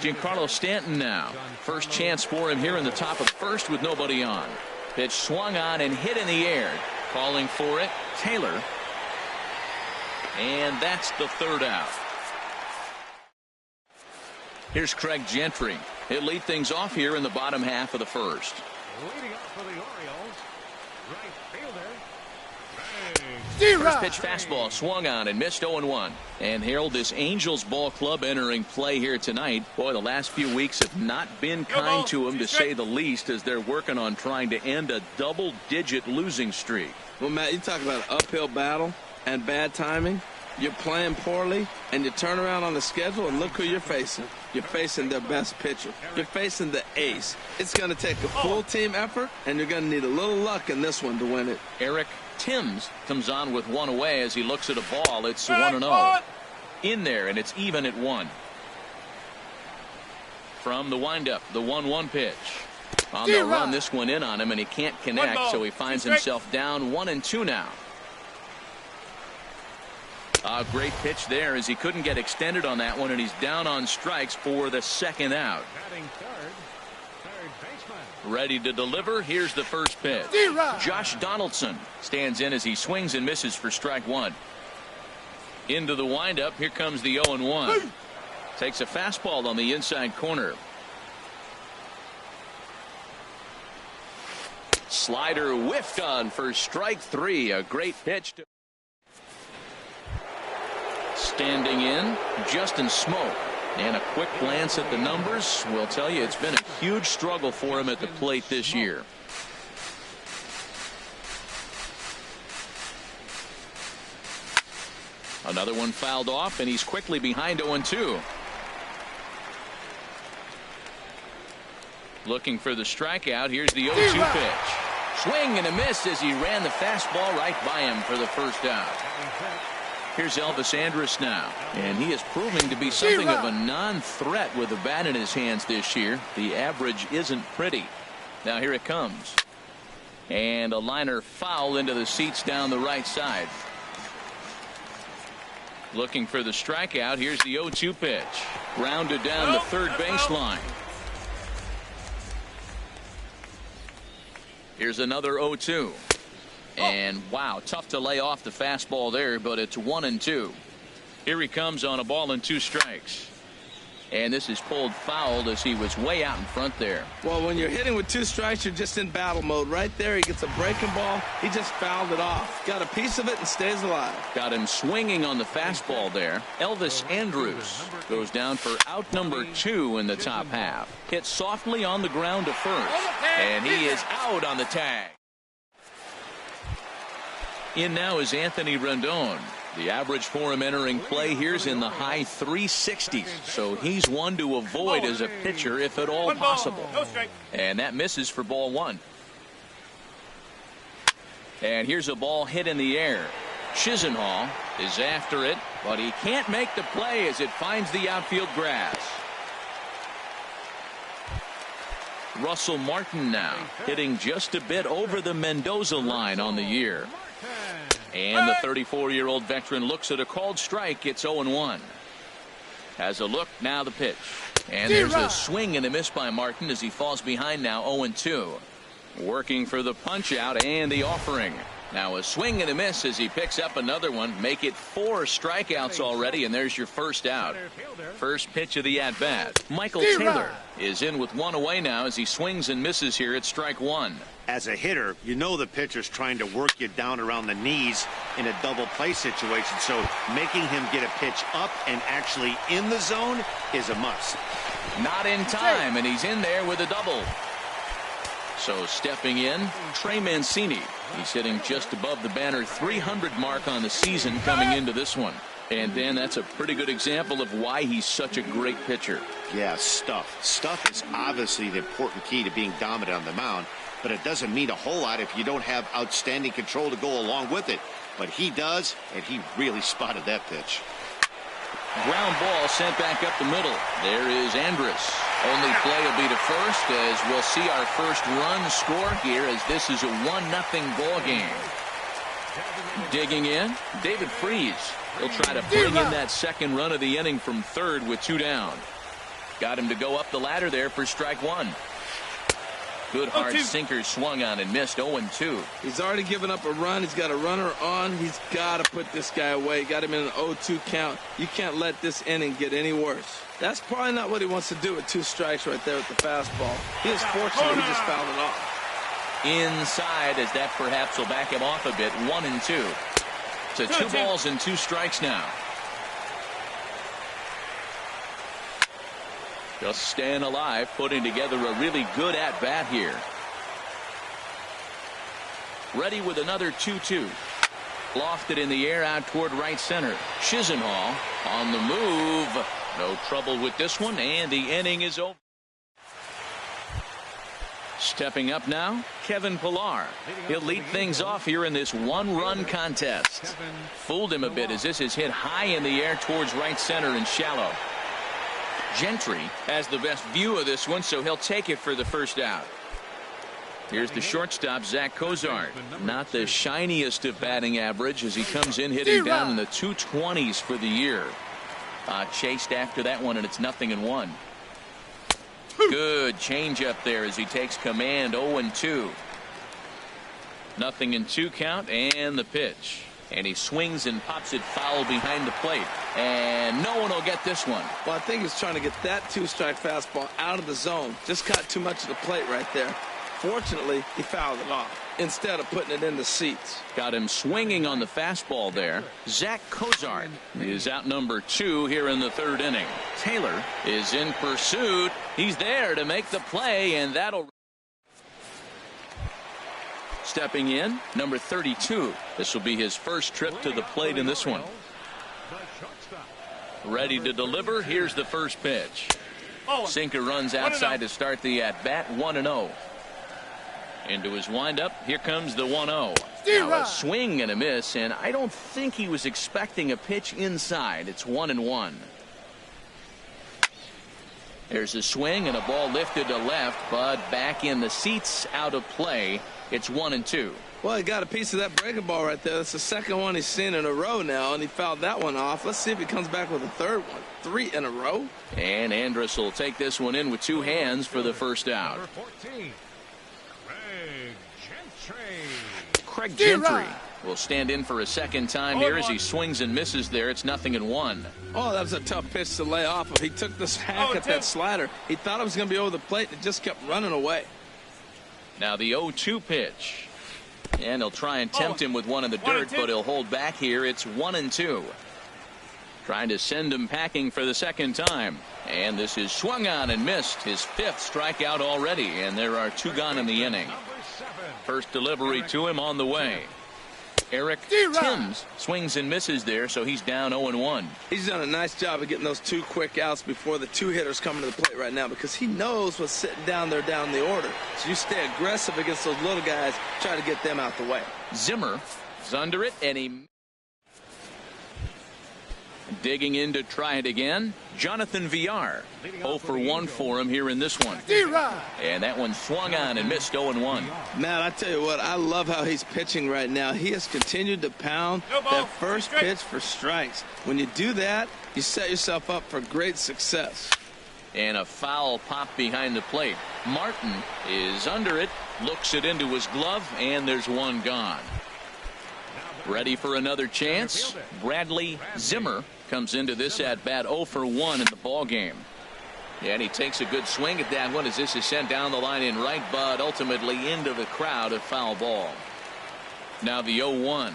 Giancarlo Stanton now. First chance for him here in the top of first with nobody on. Pitch swung on and hit in the air. Calling for it, Taylor. And that's the third out. Here's Craig Gentry. He'll lead things off here in the bottom half of the first. Leading off for the Orioles, right fielder, First pitch fastball swung on and missed 0-1. And Harold, this Angels ball club entering play here tonight. Boy, the last few weeks have not been kind to him, to say the least, as they're working on trying to end a double-digit losing streak. Well, Matt, you talk about an uphill battle and bad timing. You're playing poorly, and you turn around on the schedule, and look who you're facing. You're facing their best pitcher. You're facing the ace. It's going to take a full team effort, and you're going to need a little luck in this one to win it. Eric Timms comes on with one away as he looks at a ball. It's 1-0. In there, and it's even at 1. From the windup, the 1-1 pitch. On the run, this one in on him, and he can't connect, so he finds himself down 1-2 now. A great pitch there, as he couldn't get extended on that one, and he's down on strikes for the second out. batting third baseman. Ready to deliver. Here's the first pitch. Josh Donaldson stands in as he swings and misses for strike 1. Into the windup. Here comes the 0-1. Takes a fastball on the inside corner. Slider whiffed on for strike 3. A great pitch. Standing in, Justin Smoke. And a quick glance at the numbers will tell you it's been a huge struggle for him at the plate this year. Another one fouled off, and he's quickly behind 0-2. Looking for the strikeout. Here's the 0-2 pitch. Swing and a miss as he ran the fastball right by him for the first out. Here's Elvis Andrus now, and he is proving to be something of a non-threat with the bat in his hands this year. The average isn't pretty. Now here it comes. And a liner foul into the seats down the right side. Looking for the strikeout. Here's the 0-2 pitch. Grounded down the third baseline. Here's another 0-2. And wow, tough to lay off the fastball there, but it's 1-2. Here he comes on a ball and 2 strikes. And this is pulled foul as he was way out in front there. Well, when you're hitting with 2 strikes, you're just in battle mode. Right there, he gets a breaking ball. He just fouled it off. Got a piece of it and stays alive. Got him swinging on the fastball there. Elvis Andrus goes down for out number 2 in the top half. Hit softly on the ground to first. And he is out on the tag. In now is Anthony Rendon. The average for him entering play here is in the high 360s. So he's one to avoid as a pitcher if at all possible. And that misses for ball 1. And here's a ball hit in the air. Chisenhall is after it, but he can't make the play as it finds the outfield grass. Russell Martin now hitting just a bit over the Mendoza line on the year. And the 34-year-old veteran looks at a called strike. It's 0-1. Has a look, now the pitch. And there's a swing and a miss by Martin as he falls behind now 0-2. Working for the punch out and the offering. Now a swing and a miss as he picks up another one. Make it 4 strikeouts already, and there's your first out. First pitch of the at-bat. Michael Taylor is in with 1 away now as he swings and misses here at strike 1. As a hitter, you know the pitcher's trying to work you down around the knees in a double play situation, so making him get a pitch up and actually in the zone is a must. Not in time, and he's in there with a double. So stepping in, Trey Mancini. He's hitting just above the banner 300 mark on the season coming into this one. And Dan, that's a pretty good example of why he's such a great pitcher. Yeah, stuff. Stuff is obviously the important key to being dominant on the mound, but it doesn't mean a whole lot if you don't have outstanding control to go along with it. But he does, and he really spotted that pitch. Ground ball sent back up the middle. There is Andrus. Only play will be to first as we'll see our first run score here as this is a 1-0 ball game. Digging in, David Freese. He'll try to bring in that second run of the inning from third with 2 down. Got him to go up the ladder there for strike 1. Good hard sinker swung on and missed. 0-2. He's already given up a run. He's got a runner on. He's got to put this guy away. Got him in an 0-2 count. You can't let this inning get any worse. That's probably not what he wants to do with 2 strikes right there with the fastball. He is fortunate he just fouled it off. Inside, as that perhaps will back him off a bit. 1-2. So 2 balls and 2 strikes now. Just staying alive, putting together a really good at-bat here. Ready with another 2-2. Lofted in the air out toward right center. Chisenhall on the move. No trouble with this one, and the inning is over. Stepping up now, Kevin Pillar. He'll lead things off here in this 1-run contest. Fooled him a bit as this is hit high in the air towards right center and shallow. Gentry has the best view of this one, so he'll take it for the first out. Here's the shortstop, Zach Cozart. Not the shiniest of batting average as he comes in hitting down in the 220s for the year. Chased after that one, and it's 0-1. Good changeup there as he takes command. 0-2. 0-2 count, and the pitch. And he swings and pops it foul behind the plate. And no one will get this one. Well, I think he's trying to get that 2-strike fastball out of the zone. Just got too much of the plate right there. Fortunately, he fouled it off instead of putting it in the seats. Got him swinging on the fastball there. Zach Cozart is out number 2 here in the 3rd inning. Taylor is in pursuit. He's there to make the play, and that'll... Stepping in, number 32. This will be his first trip to the plate in this one. Ready to deliver. Here's the first pitch. Sinker runs outside to start the at-bat. 1-0. Into his windup. Here comes the 1-0. Now a swing and a miss, and I don't think he was expecting a pitch inside. It's 1-1. There's a swing and a ball lifted to left, but back in the seats, out of play. It's 1-2. Well, he got a piece of that breaking ball right there. That's the second one he's seen in a row now, and he fouled that one off. Let's see if he comes back with a third one. 3 in a row. And Andrus will take this one in with 2 hands for the first out. Craig Gentry will stand in for a second time here as he swings and misses there. It's 0-1. Oh, that was a tough pitch to lay off of. He took this hack at that slider. He thought it was going to be over the plate, and it just kept running away. Now the 0-2 pitch. And he'll try and tempt him with one in the dirt, but he'll hold back here. It's 1-2. Trying to send him packing for the second time. And this is swung on and missed. His 5th strikeout already, and there are 2 gone in the inning. First delivery to him on the way. Eric Timms swings and misses there, so he's down 0-1. He's done a nice job of getting those 2 quick outs before the 2 hitters come to the plate right now, because he knows what's sitting down there down the order. So you stay aggressive against those little guys, try to get them out the way. Zimmer is under it, and he digging in to try it again. Jonathan Villar, 0-for-1 for him here in this one. And that one swung on and missed. 0-1. Matt, I tell you what, I love how he's pitching right now. He has continued to pound that first pitch for strikes. When you do that, you set yourself up for great success. And a foul pop behind the plate. Martin is under it, looks it into his glove, and there's one gone. Ready for another chance. Bradley Zimmer comes into this at bat 0-for-1 in the ball game. And he takes a good swing at that one as this is sent down the line in right, but ultimately into the crowd, a foul ball. Now the 0-1.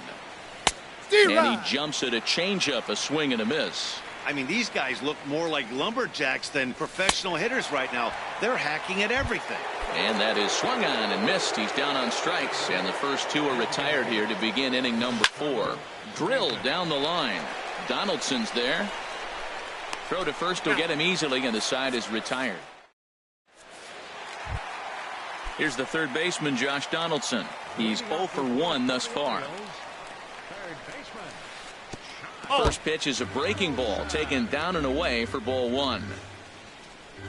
And he jumps at a changeup, a swing and a miss. I mean, these guys look more like lumberjacks than professional hitters right now. They're hacking at everything. And that is swung on and missed. He's down on strikes, and the first 2 are retired here to begin inning number 4. Drilled down the line. Donaldson's there. Throw to first will get him easily, and the side is retired. Here's the third baseman, Josh Donaldson. He's 0-for-1 thus far. First pitch is a breaking ball taken down and away for ball 1.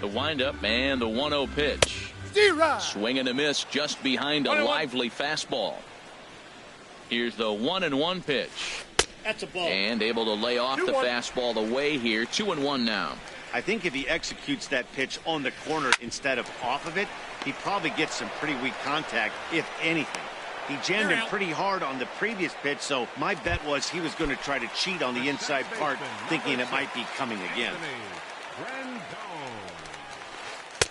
The windup and the 1-0 pitch. Swing and a miss just behind a lively fastball. Here's the 1-1 pitch. That's a ball. And able to lay off the fastball away here. 2-1 now. I think if he executes that pitch on the corner instead of off of it, he probably gets some pretty weak contact, if anything. He jammed him pretty hard on the previous pitch, so my bet was he was going to try to cheat on the inside part, thinking it might be coming again.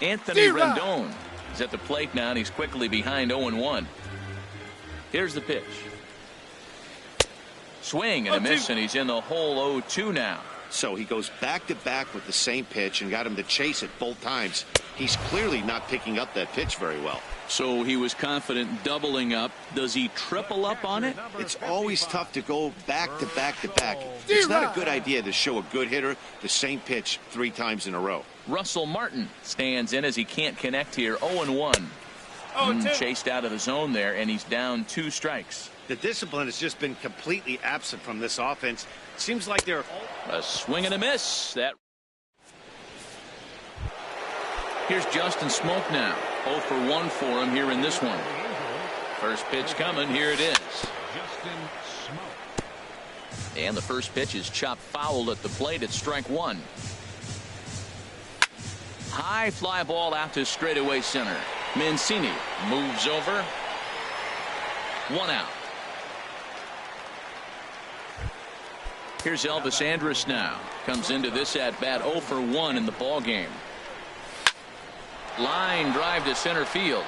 Anthony Rendon is at the plate now, and he's quickly behind 0-1. Here's the pitch. Swing and a miss, and he's in the hole 0-2 now. So he goes back-to-back with the same pitch and got him to chase it both times. He's clearly not picking up that pitch very well. So he was confident doubling up. Does he triple up on it? It's always tough to go back-to-back-to-back. It's not a good idea to show a good hitter the same pitch 3 times in a row. Russell Martin stands in as he can't connect here. 0-1. Chased out of the zone there, and he's down 2 strikes. The discipline has just been completely absent from this offense. Seems like they're... A swing and a miss. Here's Justin Smoke now. 0-for-1 for him here in this one. First pitch coming. Here it is. And the first pitch is chopped foul at the plate. It's strike 1. High fly ball out to straightaway center. Mancini moves over. 1 out. Here's Elvis Andrus now. Comes into this at bat 0-for-1 in the ball game. Line drive to center field.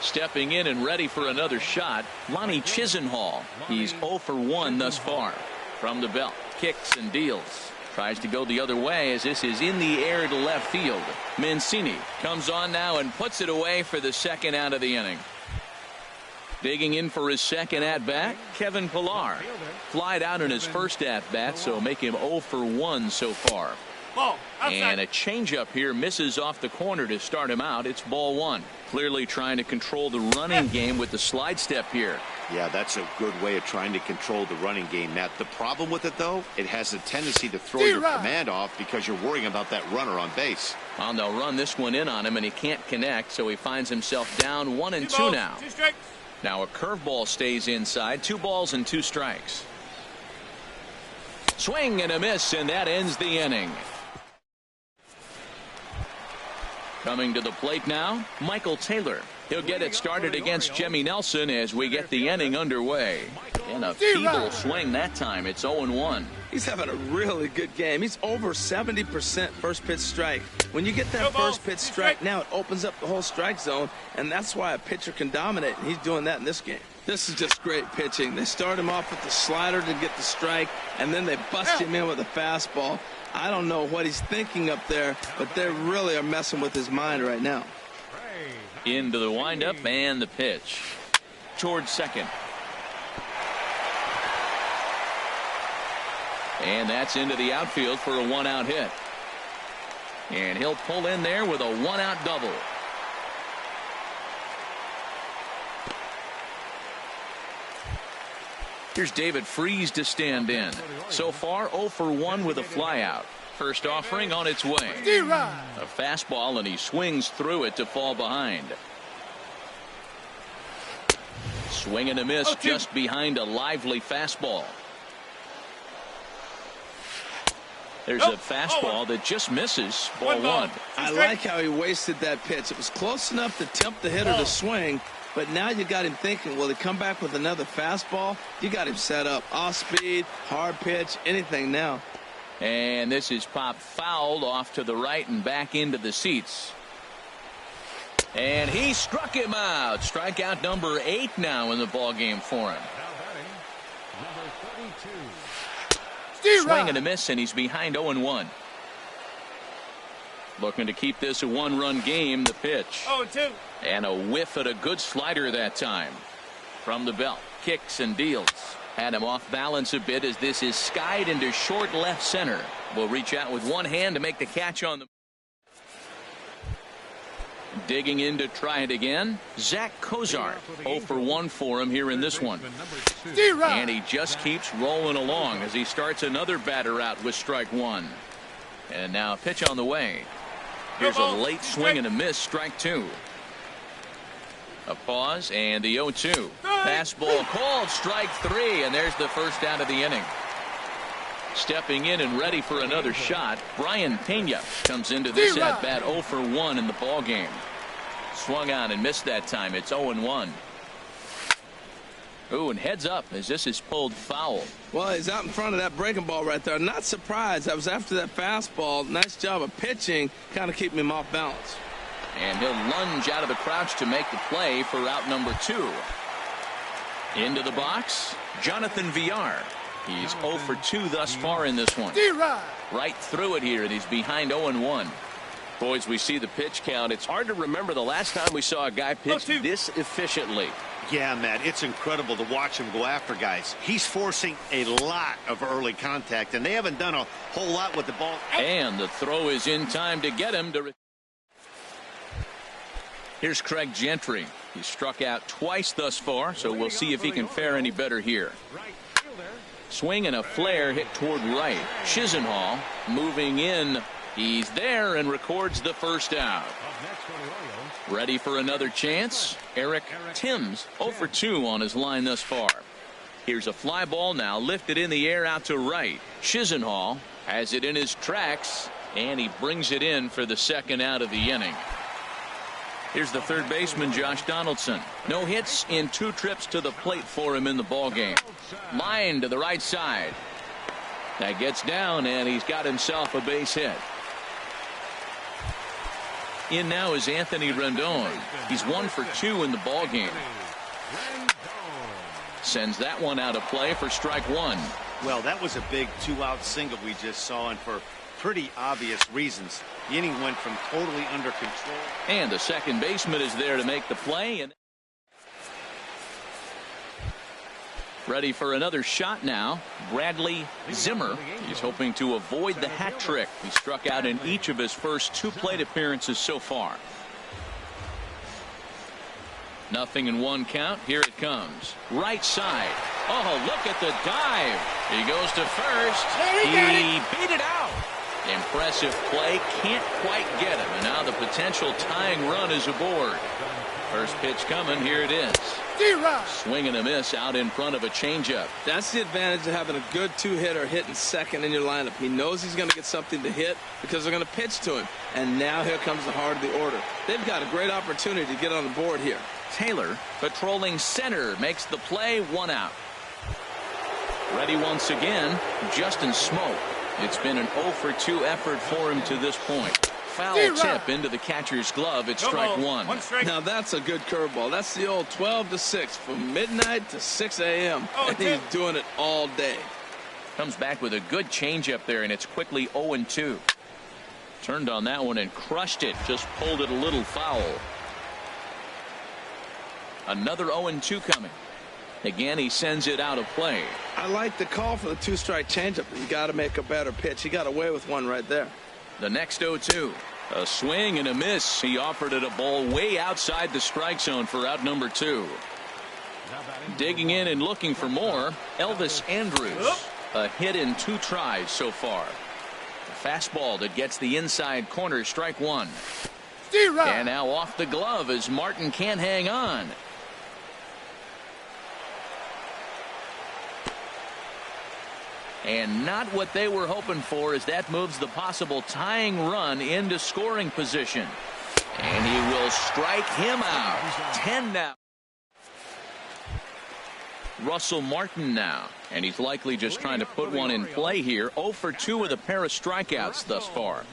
Stepping in and ready for another shot, Lonnie Chisenhall. He's 0-for-1 thus far. From the belt, kicks and deals. Tries to go the other way as this is in the air to left field. Mancini comes on now and puts it away for the second out of the inning. Digging in for his second at-bat, Kevin Pillar. Flied out in his first at-bat, so make him 0-for-1 so far. And a changeup here misses off the corner to start him out. It's ball 1. Clearly trying to control the running game with the slide step here. Yeah, that's a good way of trying to control the running game, Matt. The problem with it, though, it has a tendency to throw your command off because you're worrying about that runner on base. And they'll run this one in on him, and he can't connect, so he finds himself down 1-2 now. Now a curveball stays inside. 2 balls and 2 strikes. Swing and a miss, and that ends the inning. Coming to the plate now, Michael Taylor. He'll get it started against Jimmy Nelson as we get the inning underway. And a feeble swing that time. It's 0-1. He's having a really good game. He's over 70% first pitch strike. When you get that first pitch strike, now it opens up the whole strike zone, and that's why a pitcher can dominate, and he's doing that in this game. This is just great pitching. They start him off with the slider to get the strike, and then they bust him in with a fastball. I don't know what he's thinking up there, but they really are messing with his mind right now. Into the windup and the pitch. Towards second. And that's into the outfield for a 1-out hit. And he'll pull in there with a 1-out double. Here's David Freese to stand in. So far 0-for-1 with a flyout. First offering on its way. A fastball, and he swings through it to fall behind. Swing and a miss just behind a lively fastball. There's a fastball that just misses. Ball 1. I like how he wasted that pitch. It was close enough to tempt the hitter to swing, but now you got him thinking, will he come back with another fastball? You got him set up. Off speed, hard pitch, anything now. And this is popped fouled off to the right and back into the seats. And he struck him out. Strikeout number 8 now in the ball game for him. Swing and a miss, and he's behind 0-1. Looking to keep this a 1-run game. The pitch. 0-2. And a whiff at a good slider that time. From the belt, kicks and deals. Had him off balance a bit as this is skied into short left center. Will reach out with one hand to make the catch on the. Digging in to try it again. Zach Kozar. 0-for-1 for him here in this one. And he just keeps rolling along as he starts another batter out with strike 1. And now a pitch on the way. Here's a late swing and a miss. Strike 2. A pause and the 0-2. Fastball called, strike 3, and there's the first out of the inning. Stepping in and ready for another shot, Brian Pena comes into this at bat 0 for 1 in the ball game. Swung on and missed that time. It's 0-1. Ooh, and heads up as this is pulled foul. Well, he's out in front of that breaking ball right there. Not surprised. I was after that fastball. Nice job of pitching, kind of keeping him off balance. And he'll lunge out of the crouch to make the play for out number 2. Into the box, Jonathan Villar. He's 0 for 2 thus far in this one. Right through it here, and he's behind 0-1. Boys, we see the pitch count. It's hard to remember the last time we saw a guy pitch this efficiently. Yeah, Matt, it's incredible to watch him go after guys. He's forcing a lot of early contact, and they haven't done a whole lot with the ball. And the throw is in time to get him to. Here's Craig Gentry. He's struck out twice thus far, so we'll see if he can fare any better here. Swing and a flare hit toward right. Chisenhall moving in. He's there and records the first out. Ready for another chance? Eric Timms 0 for 2 on his line thus far. Here's a fly ball now lifted in the air out to right. Chisenhall has it in his tracks, and he brings it in for the second out of the inning. Here's the third baseman, Josh Donaldson. No hits in 2 trips to the plate for him in the ballgame. Line to the right side. That gets down, and he's got himself a base hit. In now is Anthony Rendon. He's 1 for 2 in the ballgame. Sends that one out of play for strike 1. Well, that was a big 2-out single we just saw, and for pretty obvious reasons. The inning went from totally under control. And the second baseman is there to make the play. And ready for another shot now. Bradley Zimmer. He's hoping to avoid the hat trick. He struck out in each of his first 2 plate appearances so far. 0-1 count. Here it comes. Right side. Oh, look at the dive. He goes to first. He beat it out. Impressive play. Can't quite get him. And now the potential tying run is aboard. First pitch coming. Here it is. Swing and a miss out in front of a changeup. That's the advantage of having a good 2-hitter hitting second in your lineup. He knows he's going to get something to hit because they're going to pitch to him. And now here comes the heart of the order. They've got a great opportunity to get on the board here. Taylor patrolling center makes the play. 1 out. Ready once again, Justin Smoke. It's been an 0 for 2 effort for him to this point. Foul tip into the catcher's glove. It's strike 1. Now that's a good curveball. That's the old 12 to 6 from midnight to 6 a.m. And he's doing it all day. Comes back with a good changeup there, and it's quickly 0-2. Turned on that one and crushed it. Just pulled it a little foul. Another 0-2 coming. Again, he sends it out of play. I like the call for the 2-strike changeup. You got to make a better pitch. He got away with one right there. The next 0-2. A swing and a miss. He offered it a ball way outside the strike zone for out number 2. Digging in and looking for more, Elvis Andrus. A hit in 2 tries so far. A fastball that gets the inside corner. Strike 1. And now off the glove as Martin can't hang on. And not what they were hoping for, as that moves the possible tying run into scoring position. And he will strike him out. 10 now. Russell Martin now. And he's likely just trying to put one in play here. 0 for 2 with a pair of strikeouts thus far.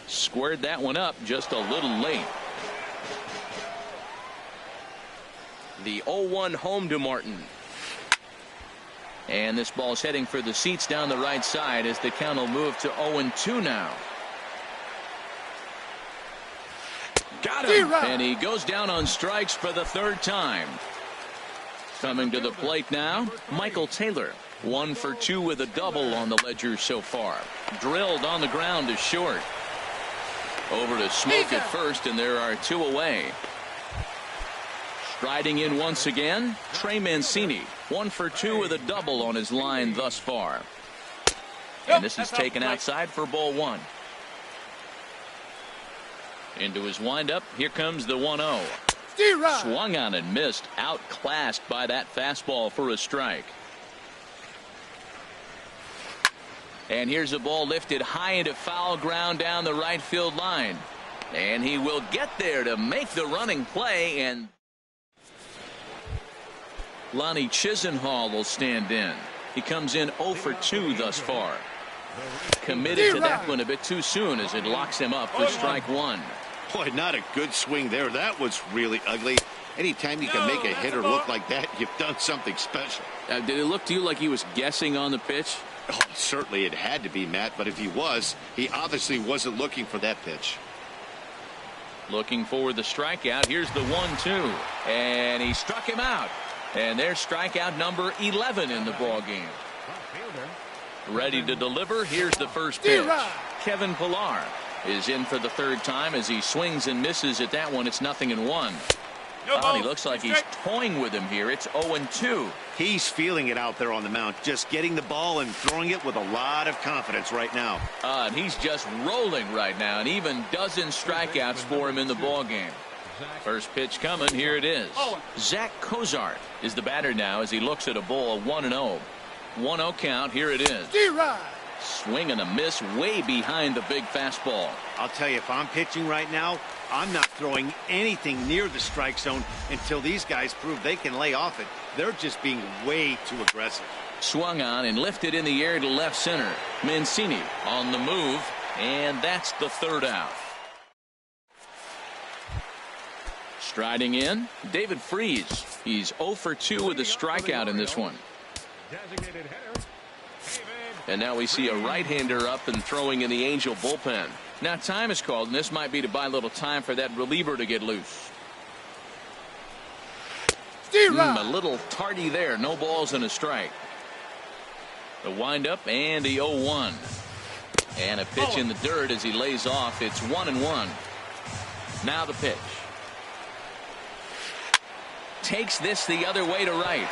Squared that one up just a little late. The 0-1 home to Martin. And this ball's heading for the seats down the right side as the count will move to 0-2 now. Got him. And he goes down on strikes for the 3rd time. Coming to the plate now, Michael Taylor. 1 for 2 with a double on the ledger so far. Drilled on the ground to short. Over to Smoke at first, and there are 2 away. Striding in once again, Trey Mancini. 1 for 2 with a double on his line thus far. And this is taken outside for ball 1. Into his windup. Here comes the 1-0. Swung on and missed, outclassed by that fastball for a strike. And here's a ball lifted high into foul ground down the right field line. And he will get there to make the running play, and Lonnie Chisenhall will stand in. He comes in 0 for 2 thus far. Committed to that one a bit too soon as it locks him up for strike one. Boy, not a good swing there. That was really ugly. Anytime you can make a hitter look like that, you've done something special. Did it look to you like he was guessing on the pitch? Oh, certainly it had to be, Matt, but if he was, he obviously wasn't looking for that pitch. Looking for the strikeout. Here's the 1-2, and he struck him out. And there's strikeout number 11 in the ball game. Ready to deliver. Here's the first pitch. Kevin Pillar is in for the third time as he swings and misses at that one. It's 0-1. He looks like he's toying with him here. It's 0-2. He's feeling it out there on the mound, just getting the ball and throwing it with a lot of confidence right now. And he's just rolling right now, and even dozen strikeouts for him in the ball game. First pitch coming. Here it is. Zach Cozart is the batter now as he looks at a ball 1-0. 1-0 count. Here it is. Swing and a miss way behind the big fastball. I'll tell you, if I'm pitching right now, I'm not throwing anything near the strike zone until these guys prove they can lay off it. They're just being way too aggressive. Swung on and lifted in the air to left center. Mancini on the move, and that's the third out. Striding in, David Freese. He's 0 for 2 with a strikeout in this one. And now we see a right-hander up and throwing in the Angel bullpen. Now time is called, and this might be to buy a little time for that reliever to get loose. A little tardy there. No balls and a strike. The windup and the 0-1. And a pitch in the dirt as he lays off. It's 1-1. Now the pitch. Takes this the other way to right.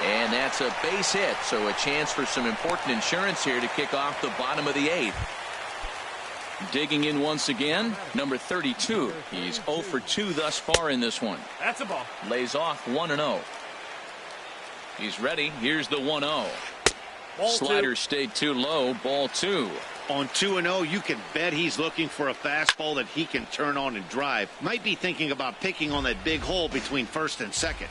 And that's a base hit, so a chance for some important insurance here to kick off the bottom of the 8th. Digging in once again, number 32. He's 0 for 2 thus far in this one. That's a ball. Lays off 1-0. He's ready. Here's the 1-0. Slider stayed too low. Ball 2. On 2-0, you can bet he's looking for a fastball that he can turn on and drive. Might be thinking about picking on that big hole between first and second.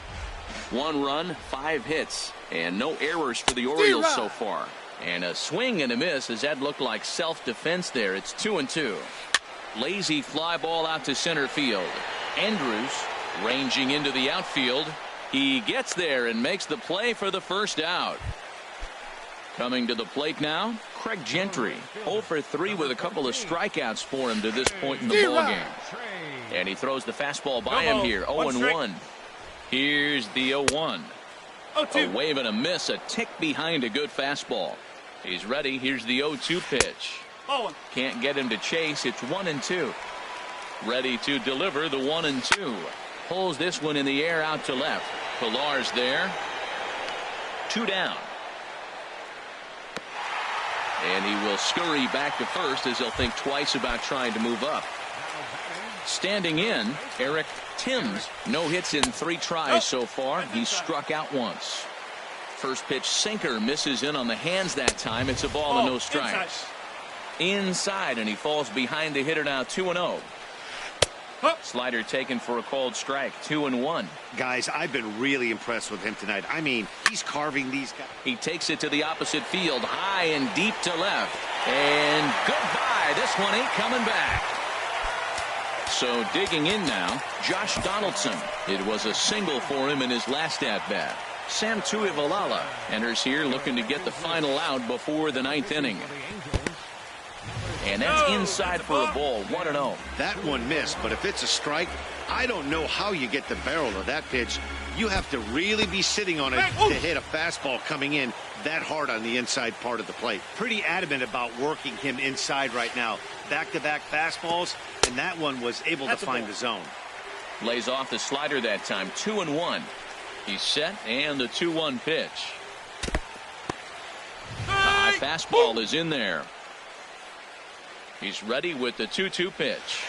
1 run, 5 hits, and no errors for the Orioles so far. And a swing and a miss as that looked like self-defense there. It's 2-2. Lazy fly ball out to center field. Andrews ranging into the outfield. He gets there and makes the play for the first out. Coming to the plate now, Craig Gentry. 0 for 3 with a couple of strikeouts for him to this point in the ballgame. And he throws the fastball by him here. 0-1. Here's the 0-1. A wave and a miss, a tick behind a good fastball. He's ready. Here's the 0-2 pitch. Can't get him to chase. It's 1-2. Ready to deliver the 1-2. Pulls this one in the air out to left. Pillar's there. 2 down. And he will scurry back to first as he'll think twice about trying to move up. Standing in, Eric Timms. No hits in 3 tries so far. He's struck out once. First pitch sinker misses in on the hands that time. It's a ball and no strikes. Inside, and he falls behind the hitter now. 2-0. Slider taken for a called strike. 2-1. Guys, I've been really impressed with him tonight. I mean, he's carving these guys. He takes it to the opposite field, high and deep to left. And goodbye. This one ain't coming back. So digging in now, Josh Donaldson. It was a single for him in his last at-bat. Sam Tuivalala enters here looking to get the final out before the 9th inning. And that's inside for a ball. 1-0. That one missed, but if it's a strike, I don't know how you get the barrel of that pitch. You have to really be sitting on it to hit a fastball coming in that hard on the inside part of the plate. Pretty adamant about working him inside right now. Back-to-back fastballs, and that one was able to find the zone. Lays off the slider that time. 2-1. He's set, and the 2-1 pitch. The high fastball is in there. He's ready with the 2-2 pitch.